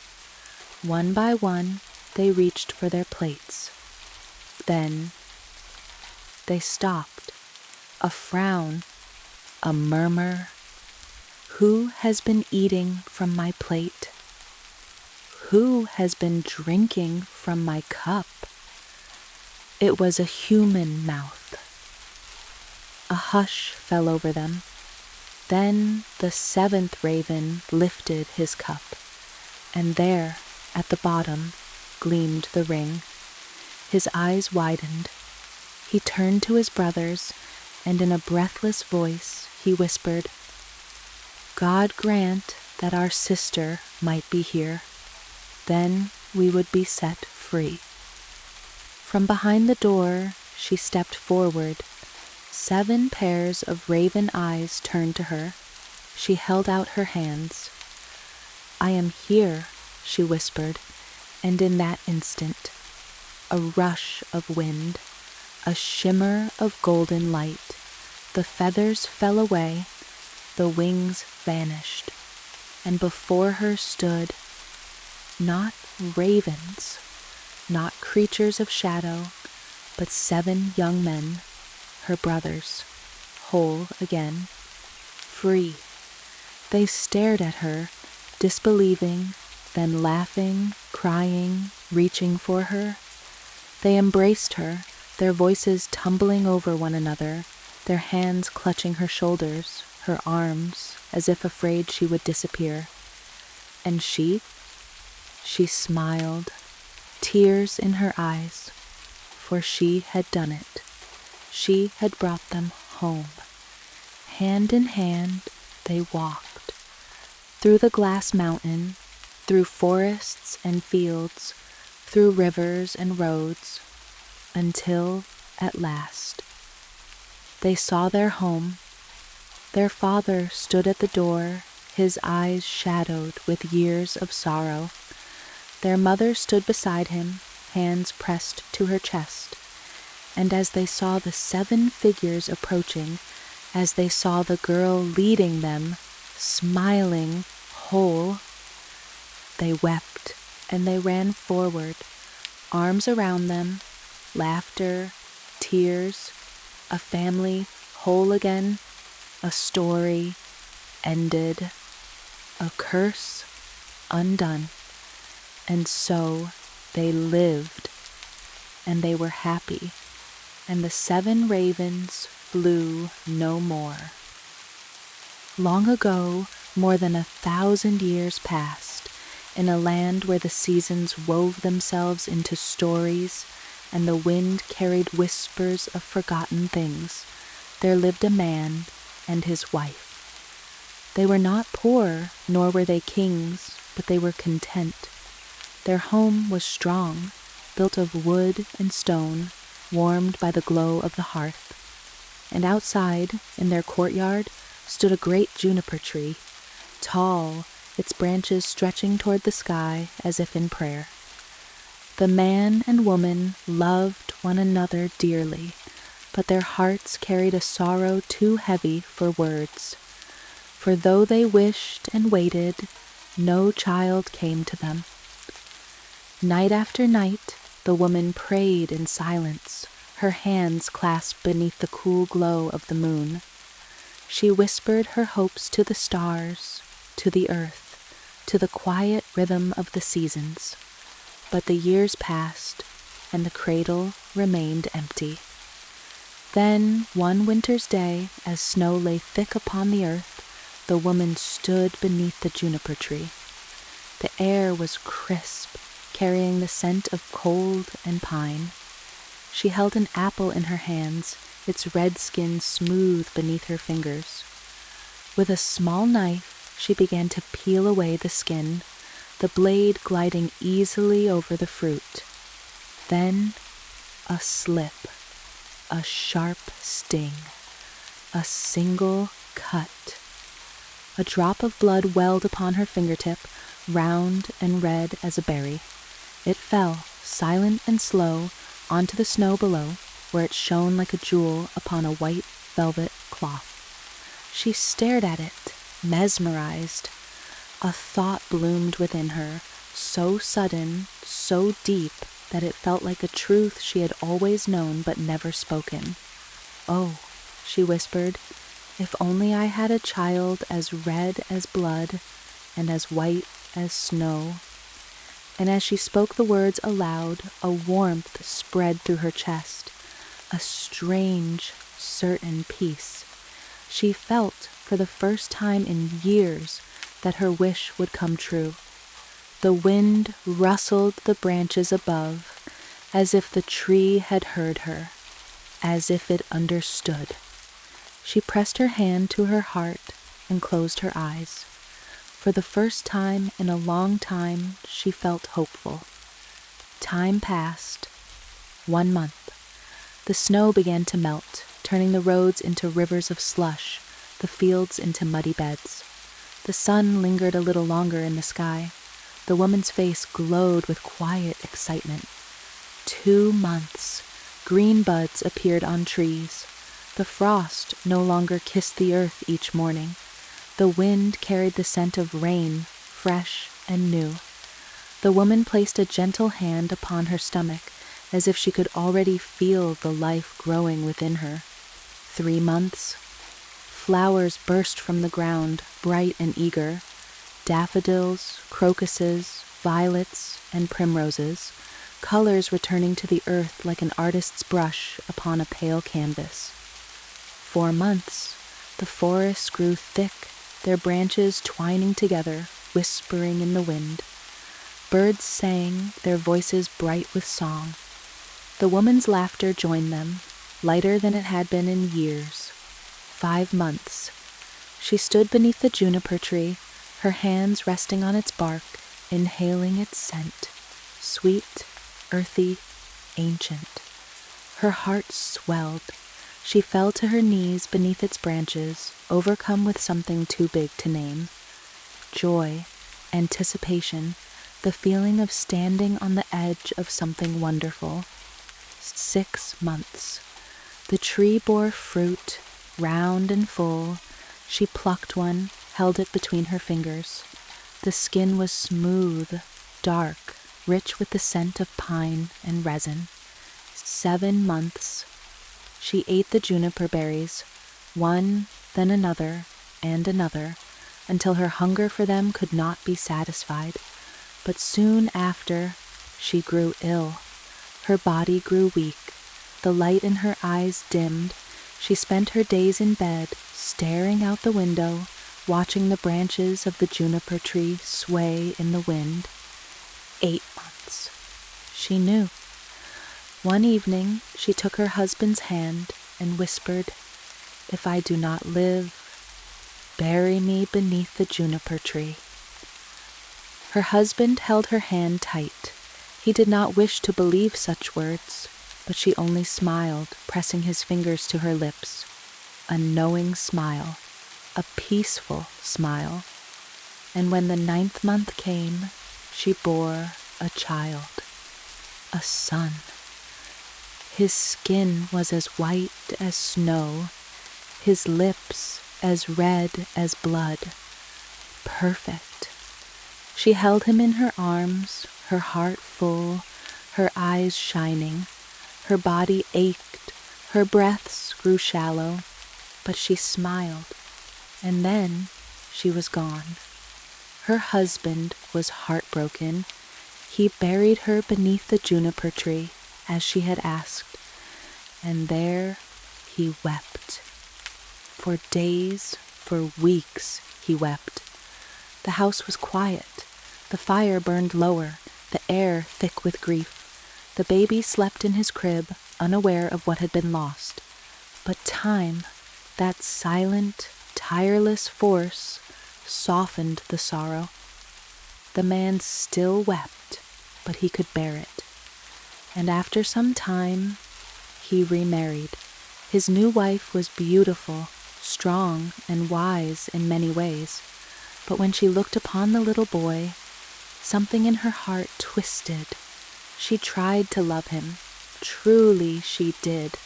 One by one, they reached for their plates. Then they stopped. A frown, a murmur. "Who has been eating from my plate? Who has been drinking from my cup?" It was a human mouth. A hush fell over them. Then the 7th raven lifted his cup, and there, at the bottom, gleamed the ring. His eyes widened. He turned to his brothers, and in a breathless voice he whispered, "God grant that our sister might be here. Then we would be set free." From behind the door, she stepped forward. 7 pairs of raven eyes turned to her. She held out her hands. "I am here," she whispered, and in that instant, a rush of wind, a shimmer of golden light. The feathers fell away, the wings vanished, and before her stood not ravens, not creatures of shadow, but 7 young men, her brothers, whole again, free. They stared at her, disbelieving, then laughing, crying, reaching for her. They embraced her, their voices tumbling over one another, their hands clutching her shoulders, her arms, as if afraid she would disappear. And she smiled, tears in her eyes, for she had done it. She had brought them home. Hand in hand, they walked through the glass mountain, through forests and fields, through rivers and roads, until, at last, they saw their home. Their father stood at the door, his eyes shadowed with years of sorrow. Their mother stood beside him, hands pressed to her chest. And as they saw the 7 figures approaching, as they saw the girl leading them, smiling, whole, they wept and they ran forward, arms around them, laughter, tears, a family whole again, a story ended, a curse undone. And so they lived, and they were happy, and the 7 ravens flew no more. Long ago, more than 1,000 years passed, in a land where the seasons wove themselves into stories and the wind carried whispers of forgotten things, there lived a man and his wife. They were not poor, nor were they kings, but they were content. Their home was strong, built of wood and stone, warmed by the glow of the hearth. And outside, in their courtyard, stood a great juniper tree, tall, its branches stretching toward the sky as if in prayer. The man and woman loved one another dearly, but their hearts carried a sorrow too heavy for words. For though they wished and waited, no child came to them. Night after night, the woman prayed in silence, her hands clasped beneath the cool glow of the moon. She whispered her hopes to the stars, to the earth, to the quiet rhythm of the seasons. But the years passed, and the cradle remained empty. Then, one winter's day, as snow lay thick upon the earth, the woman stood beneath the juniper tree. The air was crisp, carrying the scent of cold and pine. She held an apple in her hands, its red skin smooth beneath her fingers. With a small knife, she began to peel away the skin, the blade gliding easily over the fruit. Then, a slip, a sharp sting, a single cut. A drop of blood welled upon her fingertip, round and red as a berry. It fell, silent and slow, onto the snow below, where it shone like a jewel upon a white velvet cloth. She stared at it, mesmerized. A thought bloomed within her, so sudden, so deep, that it felt like a truth she had always known but never spoken. "Oh," she whispered, "if only I had a child as red as blood and as white as snow." And as she spoke the words aloud, a warmth spread through her chest, a strange, certain peace. She felt, for the first time in years, that her wish would come true. The wind rustled the branches above, as if the tree had heard her, as if it understood. She pressed her hand to her heart and closed her eyes. For the first time in a long time, she felt hopeful. Time passed. 1 month. The snow began to melt, turning the roads into rivers of slush, the fields into muddy beds. The sun lingered a little longer in the sky. The woman's face glowed with quiet excitement. 2 months. Green buds appeared on trees. The frost no longer kissed the earth each morning. The wind carried the scent of rain, fresh and new. The woman placed a gentle hand upon her stomach, as if she could already feel the life growing within her. 3 months. Flowers burst from the ground, bright and eager. Daffodils, crocuses, violets, and primroses. colors returning to the earth like an artist's brush upon a pale canvas. 4 months, the forests grew thick, their branches twining together, whispering in the wind. Birds sang, their voices bright with song. The woman's laughter joined them, lighter than it had been in years. 5 months. She stood beneath the juniper tree, her hands resting on its bark, inhaling its scent, sweet, earthy, ancient. Her heart swelled. She fell to her knees beneath its branches, overcome with something too big to name. Joy, anticipation, the feeling of standing on the edge of something wonderful. 6 months. The tree bore fruit, round and full. She plucked one, held it between her fingers. The skin was smooth, dark, rich with the scent of pine and resin. 7 months. She ate the juniper berries, one, then another, and another, until her hunger for them could not be satisfied. But soon after, she grew ill. Her body grew weak. The light in her eyes dimmed. She spent her days in bed, staring out the window, watching the branches of the juniper tree sway in the wind. 8 months. She knew. One evening, she took her husband's hand and whispered, "If I do not live, bury me beneath the juniper tree." Her husband held her hand tight. He did not wish to believe such words, but she only smiled, pressing his fingers to her lips. A knowing smile, a peaceful smile. And when the 9th month came, she bore a child, a son. His skin was as white as snow, his lips as red as blood. Perfect. She held him in her arms, her heart full, her eyes shining. Her body ached, her breaths grew shallow, but she smiled, and then she was gone. Her husband was heartbroken. He buried her beneath the juniper tree, as she had asked, and there he wept. For days, for weeks, he wept. The house was quiet. The fire burned lower, the air thick with grief. The baby slept in his crib, unaware of what had been lost. But time, that silent, tireless force, softened the sorrow. The man still wept, but he could bear it. And after some time, he remarried. His new wife was beautiful, strong, and wise in many ways. But when she looked upon the little boy, something in her heart twisted. She tried to love him. Truly she did.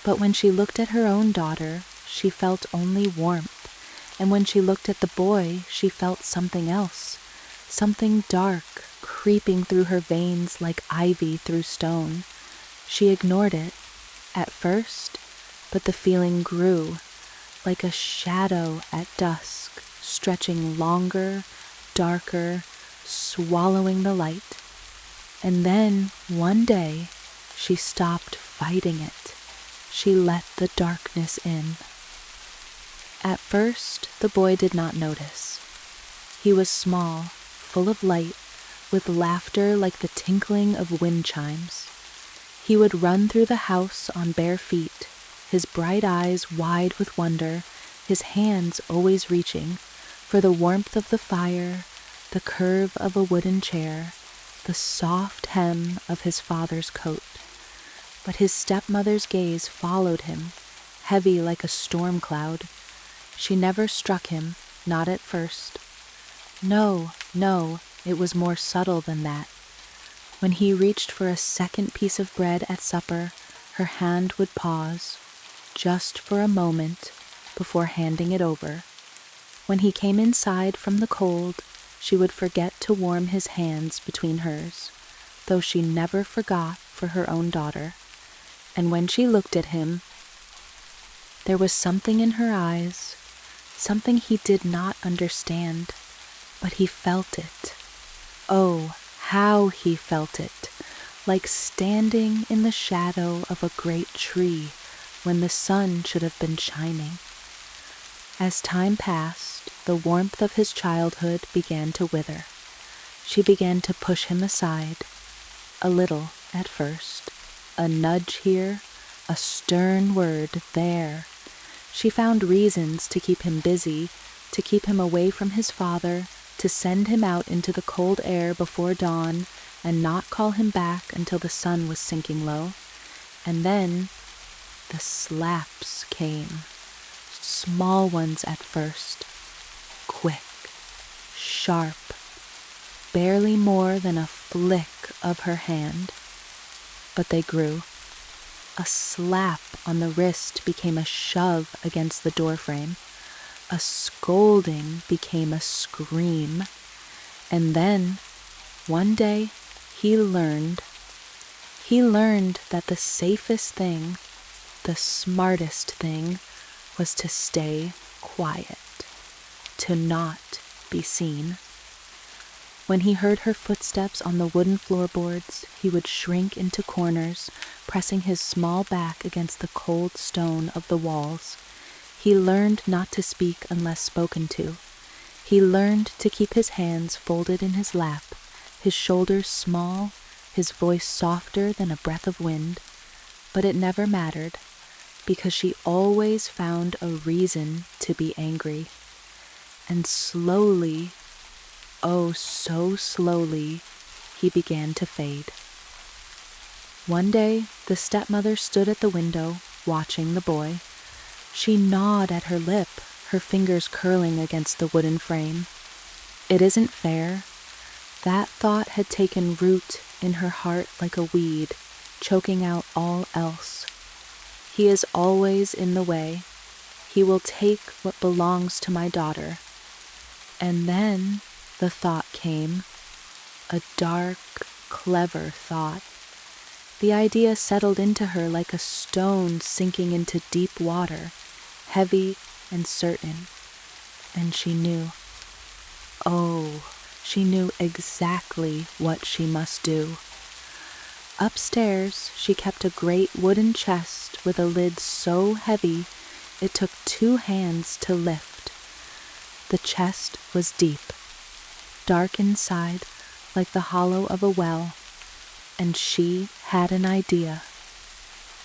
But when she looked at her own daughter, she felt only warmth. And when she looked at the boy, she felt something else. Something dark, creeping through her veins like ivy through stone. She ignored it, at first, but the feeling grew, like a shadow at dusk, stretching longer, darker, swallowing the light. And then, one day, she stopped fighting it. She let the darkness in. At first, the boy did not notice. He was small, full of light, with laughter like the tinkling of wind chimes. He would run through the house on bare feet, his bright eyes wide with wonder, his hands always reaching for the warmth of the fire, the curve of a wooden chair, the soft hem of his father's coat. But his stepmother's gaze followed him, heavy like a storm cloud. She never struck him, not at first. No, it was more subtle than that. When he reached for a second piece of bread at supper, her hand would pause, just for a moment, before handing it over. When he came inside from the cold, she would forget to warm his hands between hers, though she never forgot for her own daughter. And when she looked at him, there was something in her eyes, something he did not understand, but he felt it. Oh, how he felt it, like standing in the shadow of a great tree when the sun should have been shining. As time passed, the warmth of his childhood began to wither. She began to push him aside, a little at first, a nudge here, a stern word there. She found reasons to keep him busy, to keep him away from his father, to send him out into the cold air before dawn and not call him back until the sun was sinking low. And then the slaps came, small ones at first, quick, sharp, barely more than a flick of her hand. But they grew. A slap on the wrist became a shove against the doorframe. A scolding became a scream. And then, one day, he learned that the safest thing, the smartest thing, was to stay quiet, to not be seen. When he heard her footsteps on the wooden floorboards, he would shrink into corners, pressing his small back against the cold stone of the walls. He learned not to speak unless spoken to. He learned to keep his hands folded in his lap, his shoulders small, his voice softer than a breath of wind. But it never mattered, because she always found a reason to be angry. And slowly, oh so slowly, he began to fade. One day, the stepmother stood at the window, watching the boy. She gnawed at her lip, her fingers curling against the wooden frame. It isn't fair. That thought had taken root in her heart like a weed, choking out all else. He is always in the way. He will take what belongs to my daughter. And then the thought came, a dark, clever thought. The idea settled into her like a stone sinking into deep water, heavy and certain. And she knew. Oh, she knew exactly what she must do. Upstairs, she kept a great wooden chest with a lid so heavy it took 2 hands to lift. The chest was deep, dark inside like the hollow of a well, and she had an idea.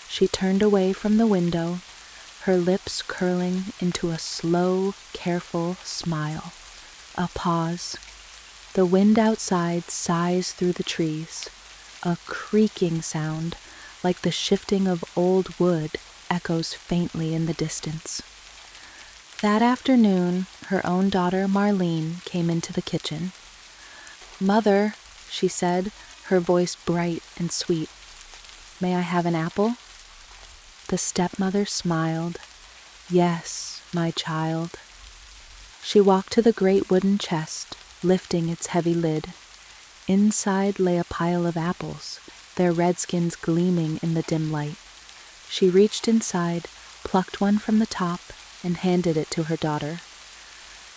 She turned away from the window, her lips curling into a slow, careful smile. A pause. The wind outside sighs through the trees. A creaking sound, like the shifting of old wood, echoes faintly in the distance. That afternoon, her own daughter Marlene came into the kitchen. "Mother," she said, her voice bright and sweet, "may I have an apple?" The stepmother smiled. "Yes, my child." She walked to the great wooden chest, lifting its heavy lid. Inside lay a pile of apples, their red skins gleaming in the dim light. She reached inside, plucked one from the top, and handed it to her daughter.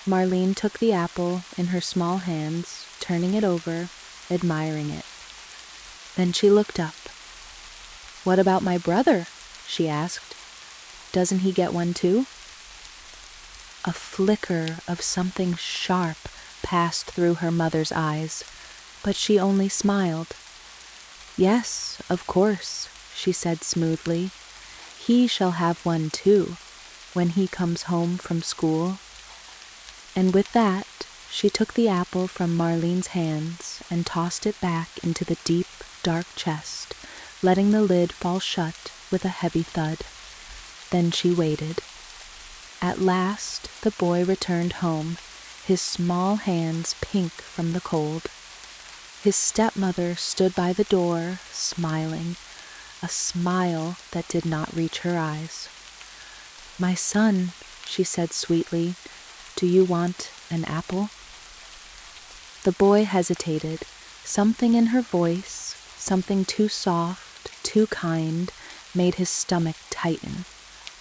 Marlene took the apple in her small hands, turning it over, admiring it. Then she looked up. "What about my brother?" she asked. "Doesn't he get one too?" A flicker of something sharp passed through her mother's eyes, but she only smiled. "Yes, of course," she said smoothly. "He shall have one too, when he comes home from school." And with that, she took the apple from Marlene's hands and tossed it back into the deep, dark chest, letting the lid fall shut with a heavy thud. Then she waited. At last, the boy returned home, his small hands pink from the cold. His stepmother stood by the door, smiling, a smile that did not reach her eyes. "My son," she said sweetly, "do you want an apple?" The boy hesitated. Something in her voice, something too soft, too kind, made his stomach tighten,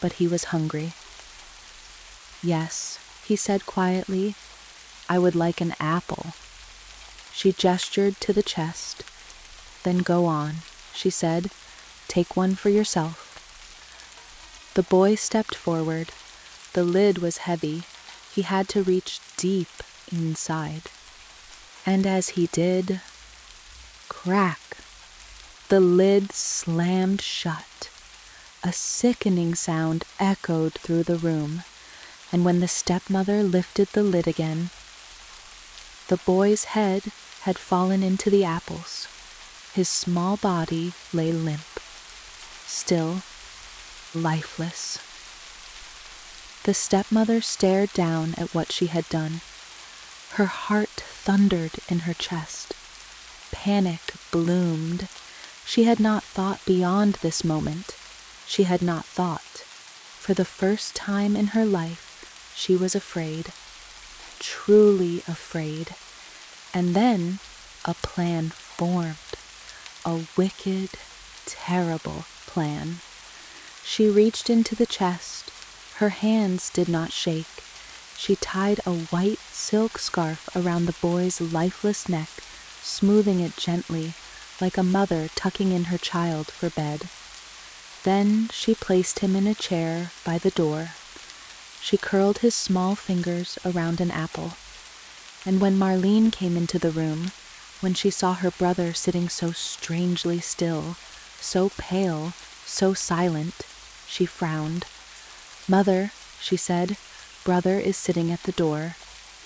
but he was hungry. "Yes," he said quietly, "I would like an apple." She gestured to the chest. "Then go on," she said. "Take one for yourself." The boy stepped forward. The lid was heavy. He had to reach deep inside. And as he did, crack, the lid slammed shut. A sickening sound echoed through the room, and when the stepmother lifted the lid again, the boy's head had fallen into the apples. His small body lay limp, still, lifeless. The stepmother stared down at what she had done. Her heart thundered in her chest. Panic bloomed. She had not thought beyond this moment. She had not thought. For the first time in her life, she was afraid. Truly afraid. And then a plan formed. A wicked, terrible plan. She reached into the chest. Her hands did not shake. She tied a white silk scarf around the boy's lifeless neck, smoothing it gently, like a mother tucking in her child for bed. Then she placed him in a chair by the door. She curled his small fingers around an apple. And when Marlene came into the room, when she saw her brother sitting so strangely still, so pale, so silent, she frowned. "Mother," she said, "brother is sitting at the door.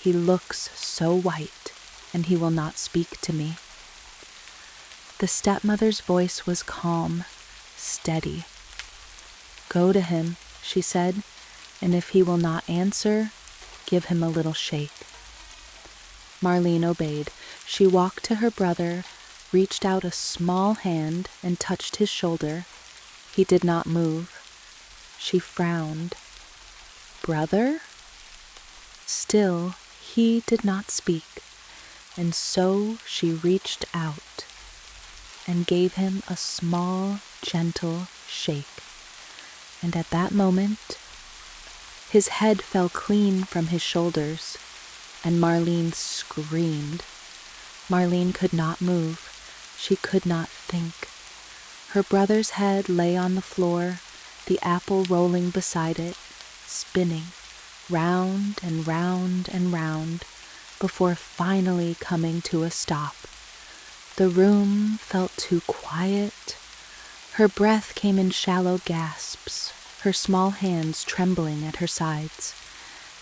He looks so white, and he will not speak to me." The stepmother's voice was calm, steady. "Go to him," she said, "and if he will not answer, give him a little shake." Marlene obeyed. She walked to her brother, reached out a small hand and touched his shoulder. He did not move. She frowned. "Brother?" Still, he did not speak, and so she reached out and gave him a small, gentle shake. And at that moment, his head fell clean from his shoulders, and Marlene screamed. Marlene could not move. She could not think. Her brother's head lay on the floor, the apple rolling beside it, spinning, round and round and round, before finally coming to a stop. The room felt too quiet. Her breath came in shallow gasps, her small hands trembling at her sides.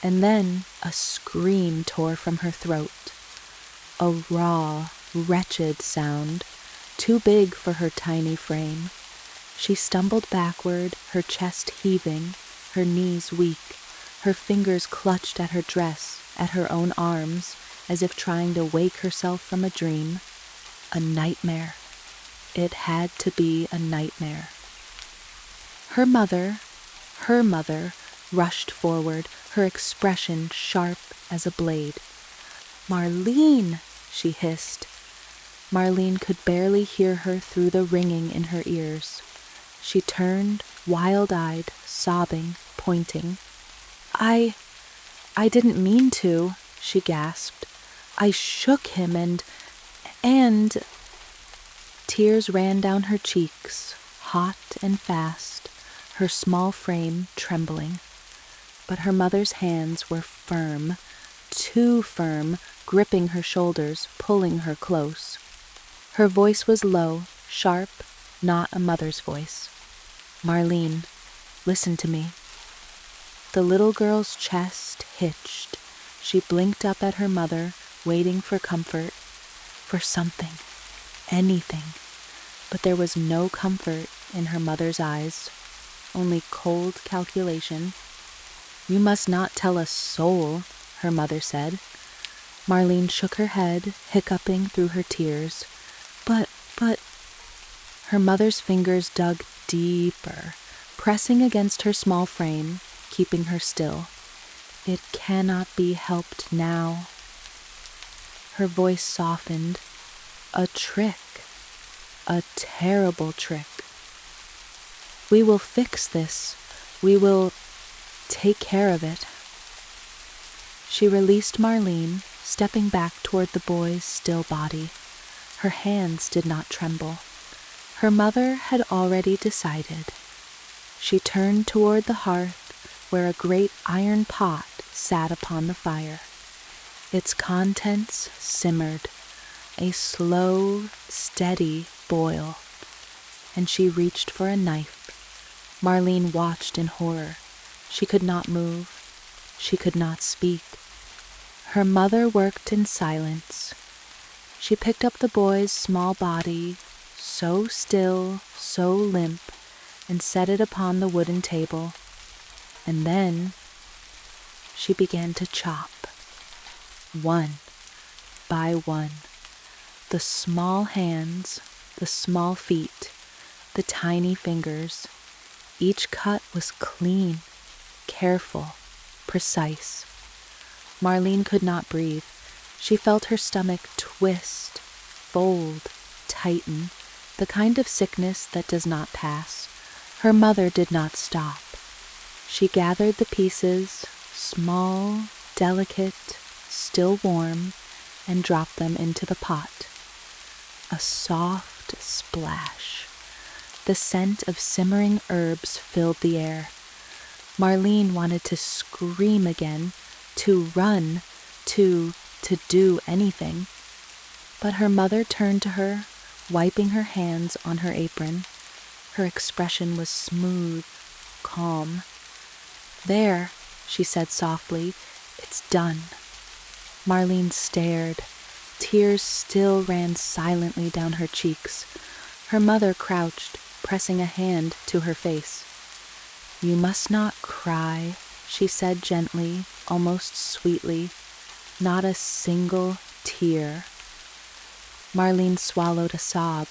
And then a scream tore from her throat. A raw, wretched sound, too big for her tiny frame. She stumbled backward, her chest heaving, her knees weak, her fingers clutched at her dress, at her own arms, as if trying to wake herself from a dream. A nightmare. It had to be a nightmare. Her mother, rushed forward, her expression sharp as a blade. "Marlene!" she hissed. Marlene could barely hear her through the ringing in her ears. She turned, wild-eyed, sobbing, pointing. I didn't mean to," she gasped. "I shook him and... Tears ran down her cheeks, hot and fast, her small frame trembling. But her mother's hands were firm, too firm, gripping her shoulders, pulling her close. Her voice was low, sharp, not a mother's voice. "Marlene, listen to me." The little girl's chest hitched. She blinked up at her mother, waiting for comfort, for something, anything. But there was no comfort in her mother's eyes, only cold calculation. "You must not tell a soul," her mother said. Marlene shook her head, hiccuping through her tears. But... Her mother's fingers dug deeper, pressing against her small frame, keeping her still. "It cannot be helped now." Her voice softened. "A trick. A terrible trick. We will fix this. We will take care of it." She released Marlene, stepping back toward the boy's still body. Her hands did not tremble. Her mother had already decided. She turned toward the hearth where a great iron pot sat upon the fire. Its contents simmered, a slow, steady boil, and she reached for a knife. Marlene watched in horror. She could not move. She could not speak. Her mother worked in silence. She picked up the boy's small body, so still, so limp, and set it upon the wooden table. And then she began to chop, one by one, the small hands, the small feet, the tiny fingers. Each cut was clean, careful, precise. Marlene could not breathe. She felt her stomach twist, fold, tighten, the kind of sickness that does not pass. Her mother did not stop. She gathered the pieces, small, delicate, still warm, and dropped them into the pot. A soft splash. The scent of simmering herbs filled the air. Marlene wanted to scream again, to run, to do anything. But her mother turned to her, wiping her hands on her apron. Her expression was smooth, calm. "There," she said softly, "it's done." Marlene stared. Tears still ran silently down her cheeks. Her mother crouched, pressing a hand to her face. "You must not cry," she said gently, almost sweetly. "Not a single tear." Marlene swallowed a sob.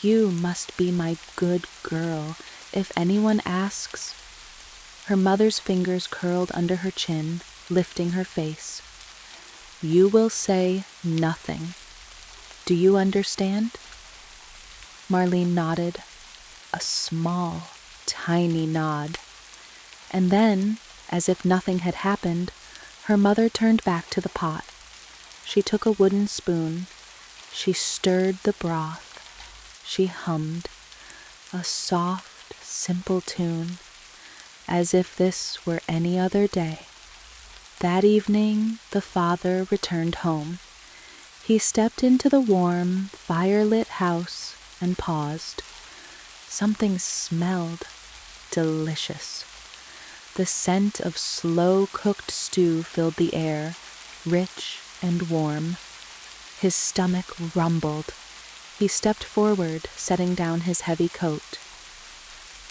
"You must be my good girl. If anyone asks..." Her mother's fingers curled under her chin, lifting her face. "You will say nothing. Do you understand?" Marlene nodded, a small, tiny nod. And then, as if nothing had happened, her mother turned back to the pot. She took a wooden spoon. She stirred the broth. She hummed a soft, simple tune, as if this were any other day. That evening, the father returned home. He stepped into the warm, fire-lit house and paused. Something smelled delicious. The scent of slow-cooked stew filled the air, rich and warm. His stomach rumbled. He stepped forward, setting down his heavy coat.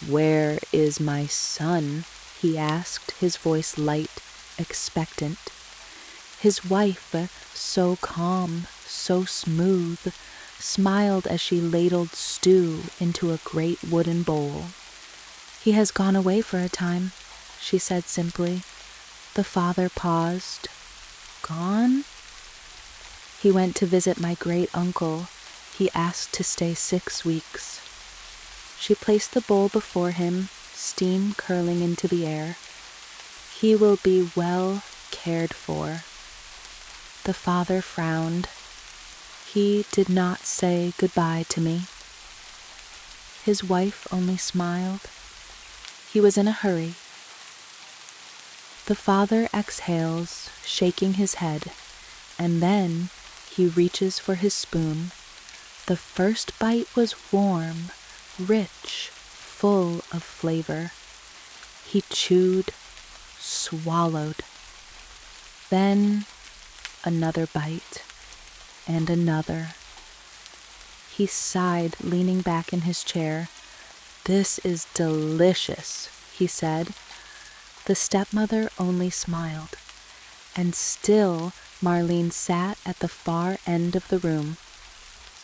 "Where is my son?" he asked, his voice light, expectant. His wife, so calm, so smooth, smiled as she ladled stew into a great wooden bowl. "He has gone away for a time," she said simply. The father paused. "Gone?" "He went to visit my great-uncle. He asked to stay 6 weeks." She placed the bowl before him, steam curling into the air. "He will be well cared for." The father frowned. "He did not say goodbye to me." His wife only smiled. He was in a hurry. The father exhales, shaking his head, and then he reaches for his spoon. The first bite was warm, rich, full of flavor. He chewed, swallowed. Then another bite, and another. He sighed, leaning back in his chair. "This is delicious," he said. The stepmother only smiled, and still Marlene sat at the far end of the room,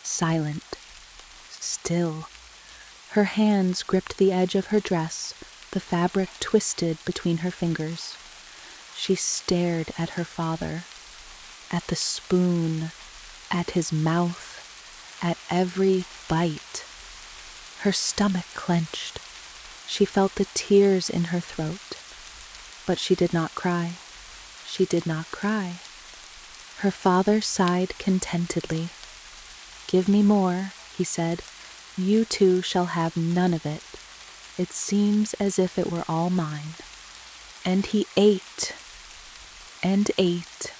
silent, still. Her hands gripped the edge of her dress, the fabric twisted between her fingers. She stared at her father, at the spoon, at his mouth, at every bite. Her stomach clenched. She felt the tears in her throat. But she did not cry. She did not cry. Her father sighed contentedly. "Give me more," he said. "You two shall have none of it. It seems as if it were all mine." And he ate and ate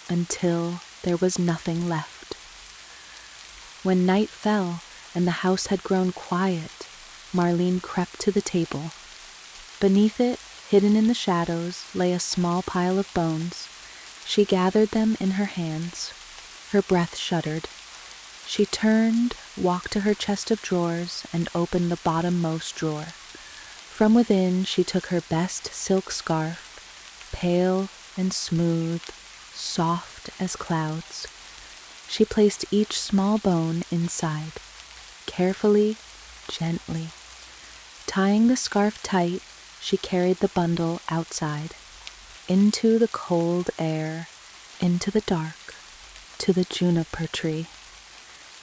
until there was nothing left. When night fell and the house had grown quiet, Marlene crept to the table. Beneath it, hidden in the shadows, lay a small pile of bones. She gathered them in her hands. Her breath shuddered. She turned, walked to her chest of drawers, and opened the bottommost drawer. From within, she took her best silk scarf, pale and smooth, soft as clouds. She placed each small bone inside, carefully, gently. Tying the scarf tight, she carried the bundle outside, into the cold air, into the dark, to the juniper tree,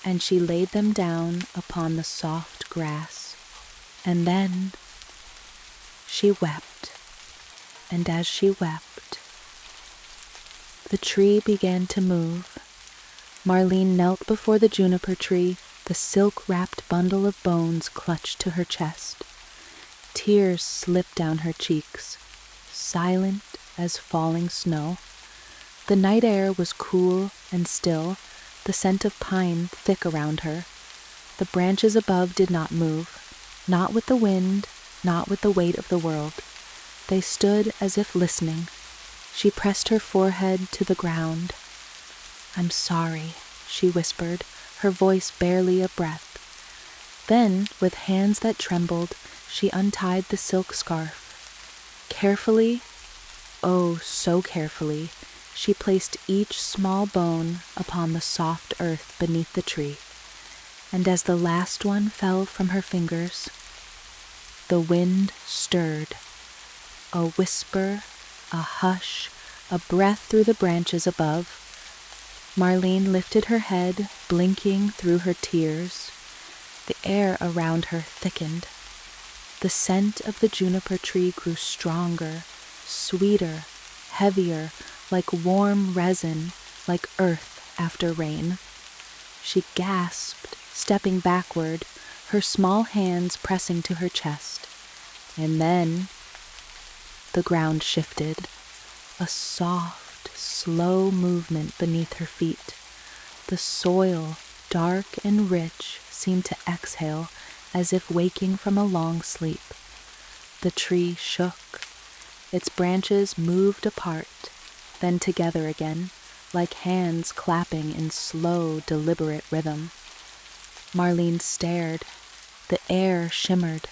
and she laid them down upon the soft grass. And then she wept, and as she wept, the tree began to move. Marlene knelt before the juniper tree, the silk-wrapped bundle of bones clutched to her chest. Tears slipped down her cheeks, silent as falling snow. The night air was cool and still, the scent of pine thick around her. The branches above did not move, not with the wind, not with the weight of the world. They stood as if listening. She pressed her forehead to the ground. "I'm sorry," she whispered, her voice barely a breath. Then, with hands that trembled, she untied the silk scarf. Carefully, oh, so carefully, she placed each small bone upon the soft earth beneath the tree. And as the last one fell from her fingers, the wind stirred. A whisper, a hush, a breath through the branches above. Marlene lifted her head, blinking through her tears. The air around her thickened. The scent of the juniper tree grew stronger, sweeter, heavier, like warm resin, like earth after rain. She gasped, stepping backward, her small hands pressing to her chest. And then the ground shifted, a soft, slow movement beneath her feet. The soil, dark and rich, seemed to exhale as if waking from a long sleep. The tree shook. Its branches moved apart, then together again, like hands clapping in slow, deliberate rhythm. Marlene stared. The air shimmered.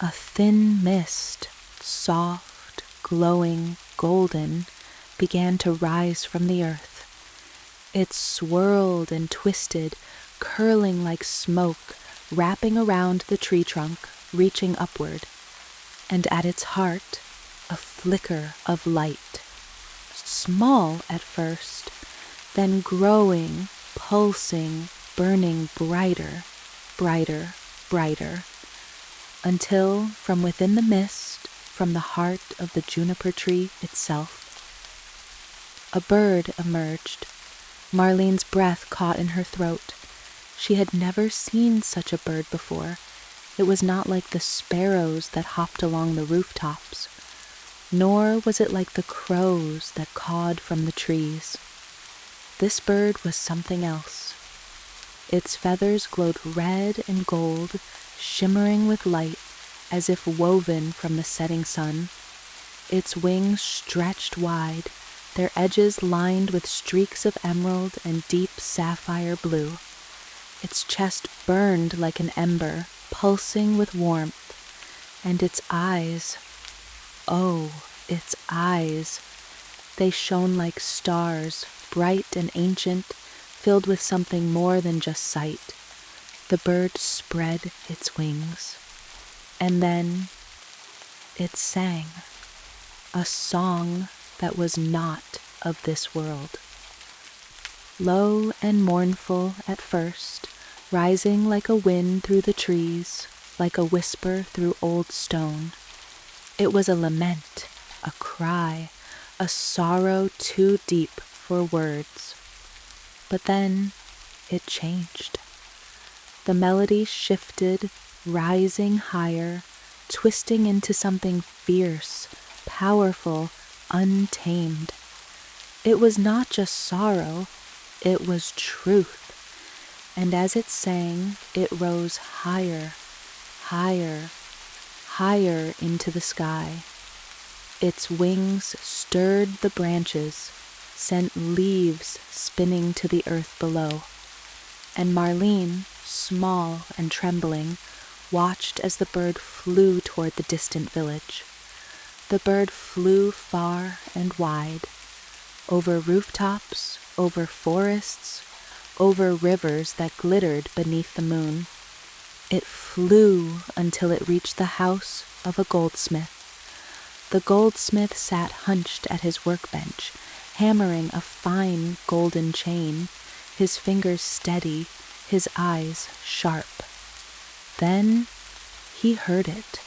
A thin mist, soft, glowing, golden, began to rise from the earth. It swirled and twisted, curling like smoke, wrapping around the tree trunk, reaching upward. And at its heart, a flicker of light. Small at first, then growing, pulsing, burning brighter, brighter, brighter, until from within the mist, from the heart of the juniper tree itself, a bird emerged. Marlene's breath caught in her throat. She had never seen such a bird before. It was not like the sparrows that hopped along the rooftops, nor was it like the crows that cawed from the trees. This bird was something else. Its feathers glowed red and gold, shimmering with light as if woven from the setting sun. Its wings stretched wide, their edges lined with streaks of emerald and deep sapphire blue. Its chest burned like an ember, pulsing with warmth, and its eyes, oh, its eyes, they shone like stars, bright and ancient, filled with something more than just sight. The bird spread its wings, and then it sang, a song that was not of this world. Low and mournful at first, rising like a wind through the trees, like a whisper through old stone. It was a lament, a cry, a sorrow too deep for words. But then it changed. The melody shifted, rising higher, twisting into something fierce, powerful, untamed. It was not just sorrow, it was truth. And as it sang, it rose higher, higher, higher into the sky. Its wings stirred the branches, sent leaves spinning to the earth below. And Marlene, small and trembling, watched as the bird flew toward the distant village. The bird flew far and wide, over rooftops, over forests, over rivers that glittered beneath the moon. It flew until it reached the house of a goldsmith. The goldsmith sat hunched at his workbench, hammering a fine golden chain, his fingers steady, his eyes sharp. Then he heard it,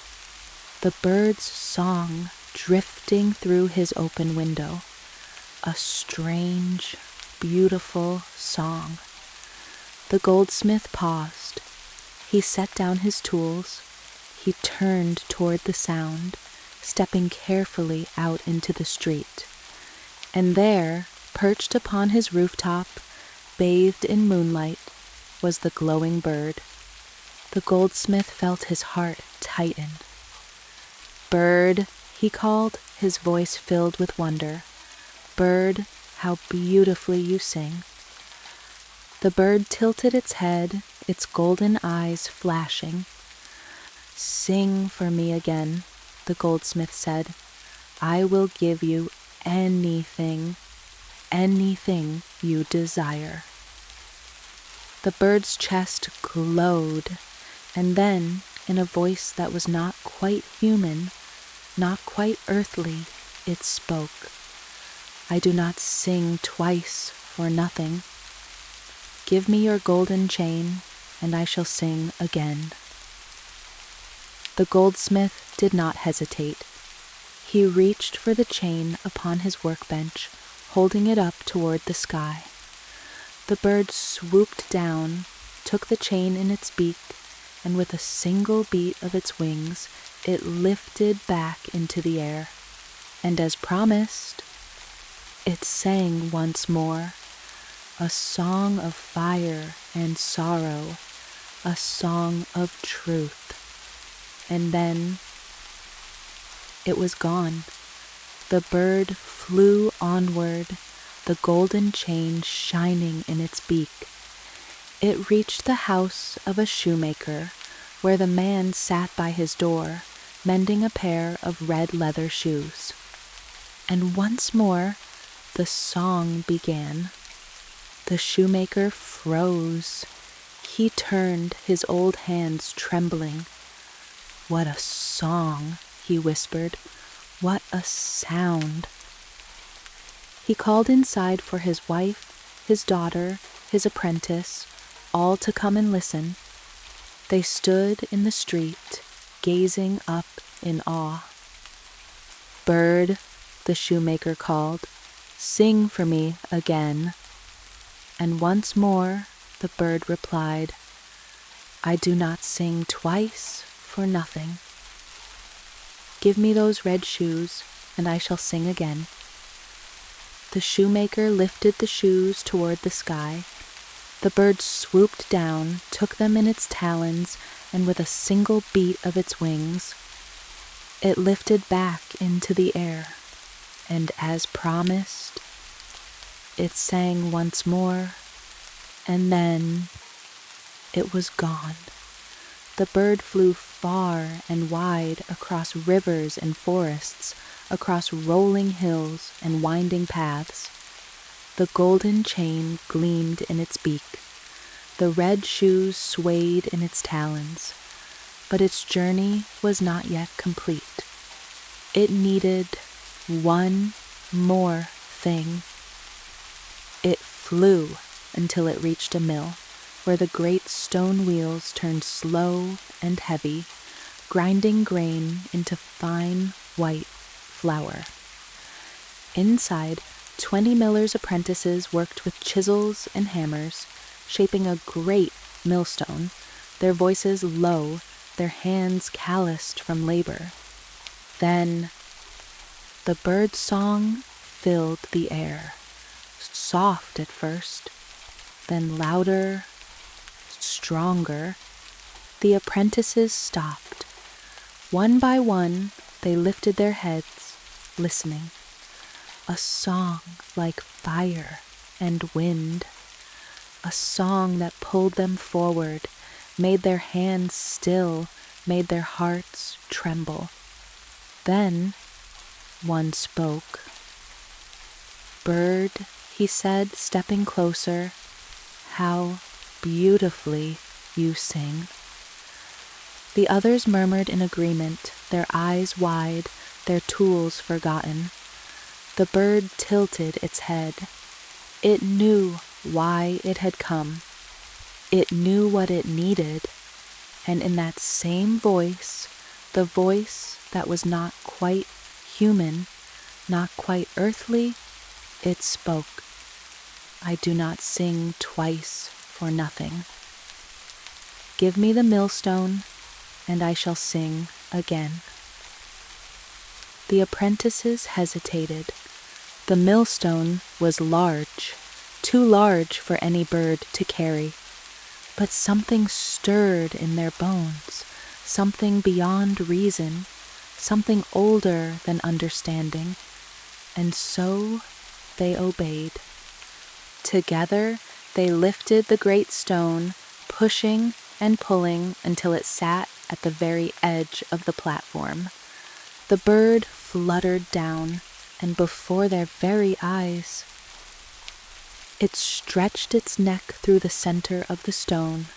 the bird's song drifting through his open window, a strange, beautiful song. The goldsmith paused. He set down his tools. He turned toward the sound, stepping carefully out into the street. And there, perched upon his rooftop, bathed in moonlight, was the glowing bird. The goldsmith felt his heart tighten. "Bird," he called, his voice filled with wonder. "Bird, how beautifully you sing." The bird tilted its head, its golden eyes flashing. "Sing for me again," the goldsmith said. "I will give you anything, anything you desire." The bird's chest glowed, and then, in a voice that was not quite human, not quite earthly, it spoke. "I do not sing twice for nothing. Give me your golden chain, and I shall sing again." The goldsmith did not hesitate. He reached for the chain upon his workbench, holding it up toward the sky. The bird swooped down, took the chain in its beak, and with a single beat of its wings, it lifted back into the air. And as promised, it sang once more, a song of fire and sorrow, a song of truth. And then it was gone. The bird flew onward, the golden chain shining in its beak. It reached the house of a shoemaker, where the man sat by his door, mending a pair of red leather shoes. And once more the song began. The shoemaker froze. He turned, his old hands trembling. "What a song," he whispered. "What a sound." He called inside for his wife, his daughter, his apprentice, all to come and listen. They stood in the street, gazing up in awe. "Bird," the shoemaker called, "sing for me again." And once more the bird replied, "I do not sing twice for nothing. Give me those red shoes, and I shall sing again." The shoemaker lifted the shoes toward the sky. The bird swooped down, took them in its talons, and with a single beat of its wings, it lifted back into the air. And as promised, it sang once more, and then it was gone. The bird flew far and wide across rivers and forests, across rolling hills and winding paths. The golden chain gleamed in its beak. The red shoes swayed in its talons. But its journey was not yet complete. It needed one more thing. It flew until it reached a mill, where the great stone wheels turned slow and heavy, grinding grain into fine white flour. Inside, 20 millers' apprentices worked with chisels and hammers, shaping a great millstone, their voices low, their hands calloused from labor. Then the bird's song filled the air, soft at first, then louder, stronger. The apprentices stopped. One by one, they lifted their heads, listening. A song like fire and wind, a song that pulled them forward, made their hands still, made their hearts tremble. Then one spoke. "Bird," he said, stepping closer, "how beautifully you sing." The others murmured in agreement, their eyes wide, their tools forgotten. The bird tilted its head. It knew why it had come. It knew what it needed, and in that same voice, the voice that was not quite human, not quite earthly, it spoke. "I do not sing twice for nothing. Give me the millstone, and I shall sing again." The apprentices hesitated. The millstone was large, too large for any bird to carry. But something stirred in their bones, something beyond reason, something older than understanding, and so they obeyed. Together they lifted the great stone, pushing and pulling until it sat at the very edge of the platform. The bird fluttered down, and before their very eyes, it stretched its neck through the center of the stone.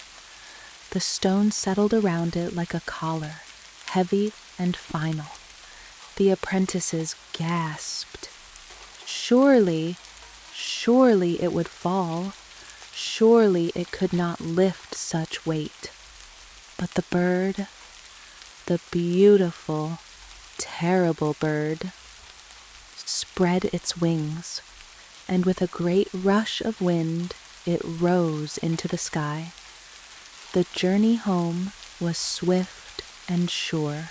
The stone settled around it like a collar, heavy and final. The apprentices gasped. Surely it would fall. Surely it could not lift such weight. But the bird, the beautiful, terrible bird, spread its wings, and with a great rush of wind, it rose into the sky. The journey home was swift and sure.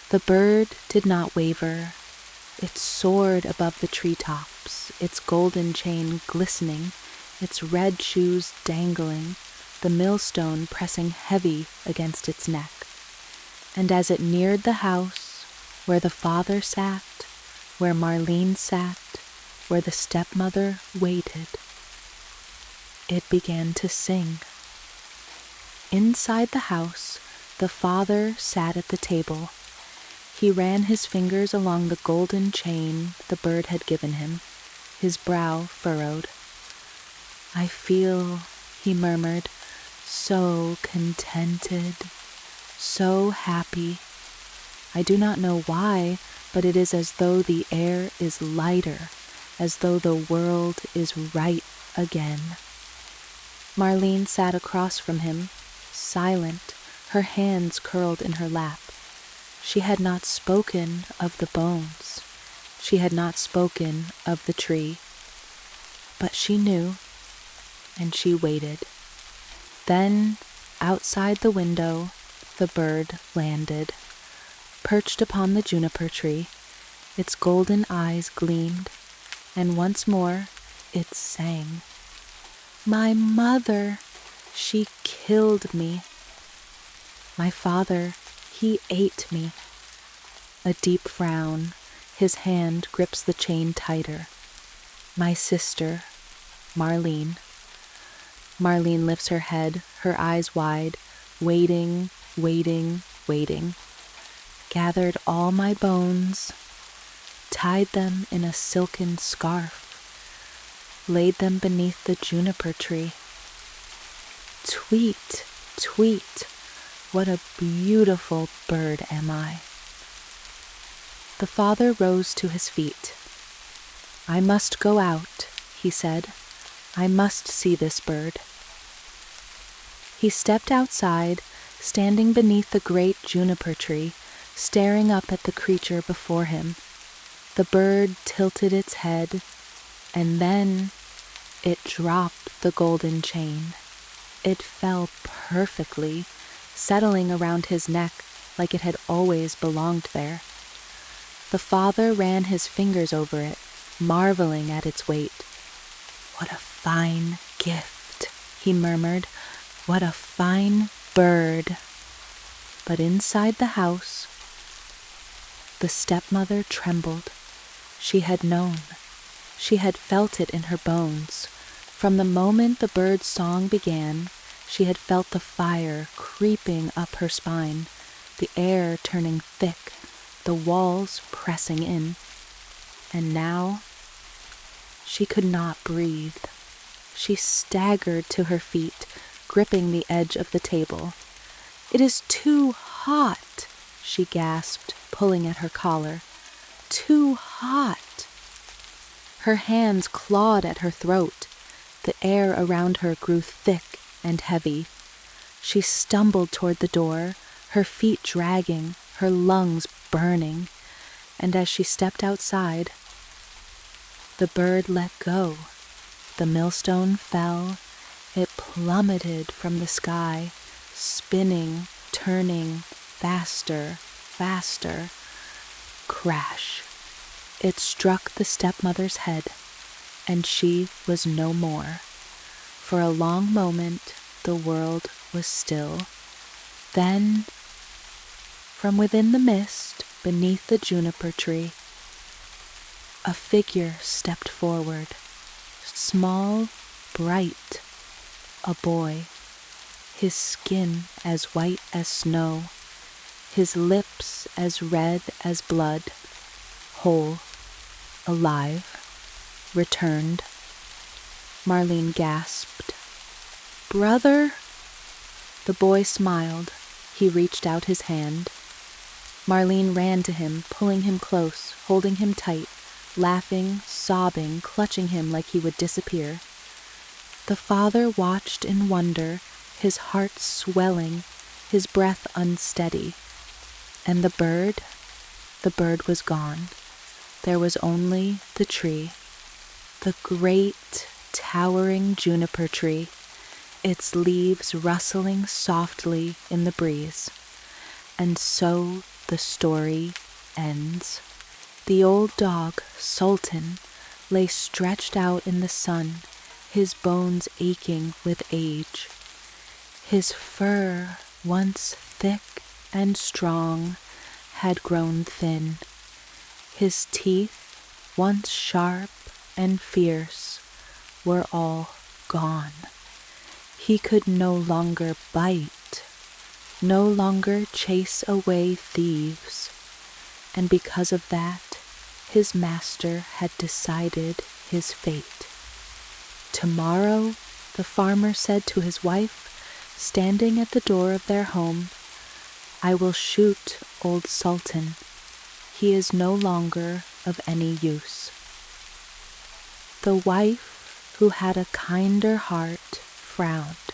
The bird did not waver. It soared above the treetops, its golden chain glistening, its red shoes dangling, the millstone pressing heavy against its neck. And as it neared the house, where the father sat, where Marlene sat, where the stepmother waited, it began to sing. Inside the house, the father sat at the table. He ran his fingers along the golden chain the bird had given him, his brow furrowed. "I feel," he murmured, "so contented, so happy. I do not know why, but it is as though the air is lighter, as though the world is right again." Marlene sat across from him, silent, her hands curled in her lap. She had not spoken of the bones. She had not spoken of the tree. But she knew, and she waited. Then, outside the window, the bird landed, perched upon the juniper tree. Its golden eyes gleamed, and once more it sang. "My mother, she killed me. My father, he ate me." A deep frown, his hand grips the chain tighter. "My sister, Marlene." Marlene lifts her head, her eyes wide, waiting, gathered all my bones, tied them in a silken scarf, laid them beneath the juniper tree. Tweet, tweet, what a beautiful bird am I. The father rose to his feet. "I must go out," he said. "I must see this bird." He stepped outside, standing beneath the great juniper tree, staring up at the creature before him. The bird tilted its head, and then It dropped the golden chain. It fell perfectly, settling around his neck like it had always belonged there. The father ran his fingers over it, marveling at its weight. "What a fine gift," he murmured. "What a fine bird." But inside the house, the stepmother trembled. She had known. She had felt it in her bones. From the moment the bird's song began, she had felt the fire creeping up her spine, the air turning thick, the walls pressing in. And now she could not breathe. She staggered to her feet, gripping the edge of the table. "It is too hot," she gasped, pulling at her collar. "Too hot." Her hands clawed at her throat. The air around her grew thick and heavy. She stumbled toward the door, her feet dragging, her lungs burning. And as she stepped outside, the bird let go. The millstone fell. It plummeted from the sky, spinning, turning, faster, faster. Crash! It struck the stepmother's head, and she was no more. For a long moment, the world was still. Then, from within the mist, beneath the juniper tree, a figure stepped forward, small, bright, a boy, his skin as white as snow, his lips as red as blood, whole, alive, returned. Marlene gasped. "Brother?" The boy smiled. He reached out his hand. Marlene ran to him, pulling him close, holding him tight, laughing, sobbing, clutching him like he would disappear. The father watched in wonder, his heart swelling, his breath unsteady. And the bird was gone. There was only the tree, the great, towering juniper tree, its leaves rustling softly in the breeze. And so the story ends. The old dog, Sultan, lay stretched out in the sun, his bones aching with age. His fur, once thick and strong, had grown thin. His teeth, once sharp and fierce, were all gone. He could no longer bite, no longer chase away thieves, and because of that, his master had decided his fate. "Tomorrow," the farmer said to his wife, standing at the door of their home, "I will shoot old Sultan. He is no longer of any use." The wife, who had a kinder heart, frowned.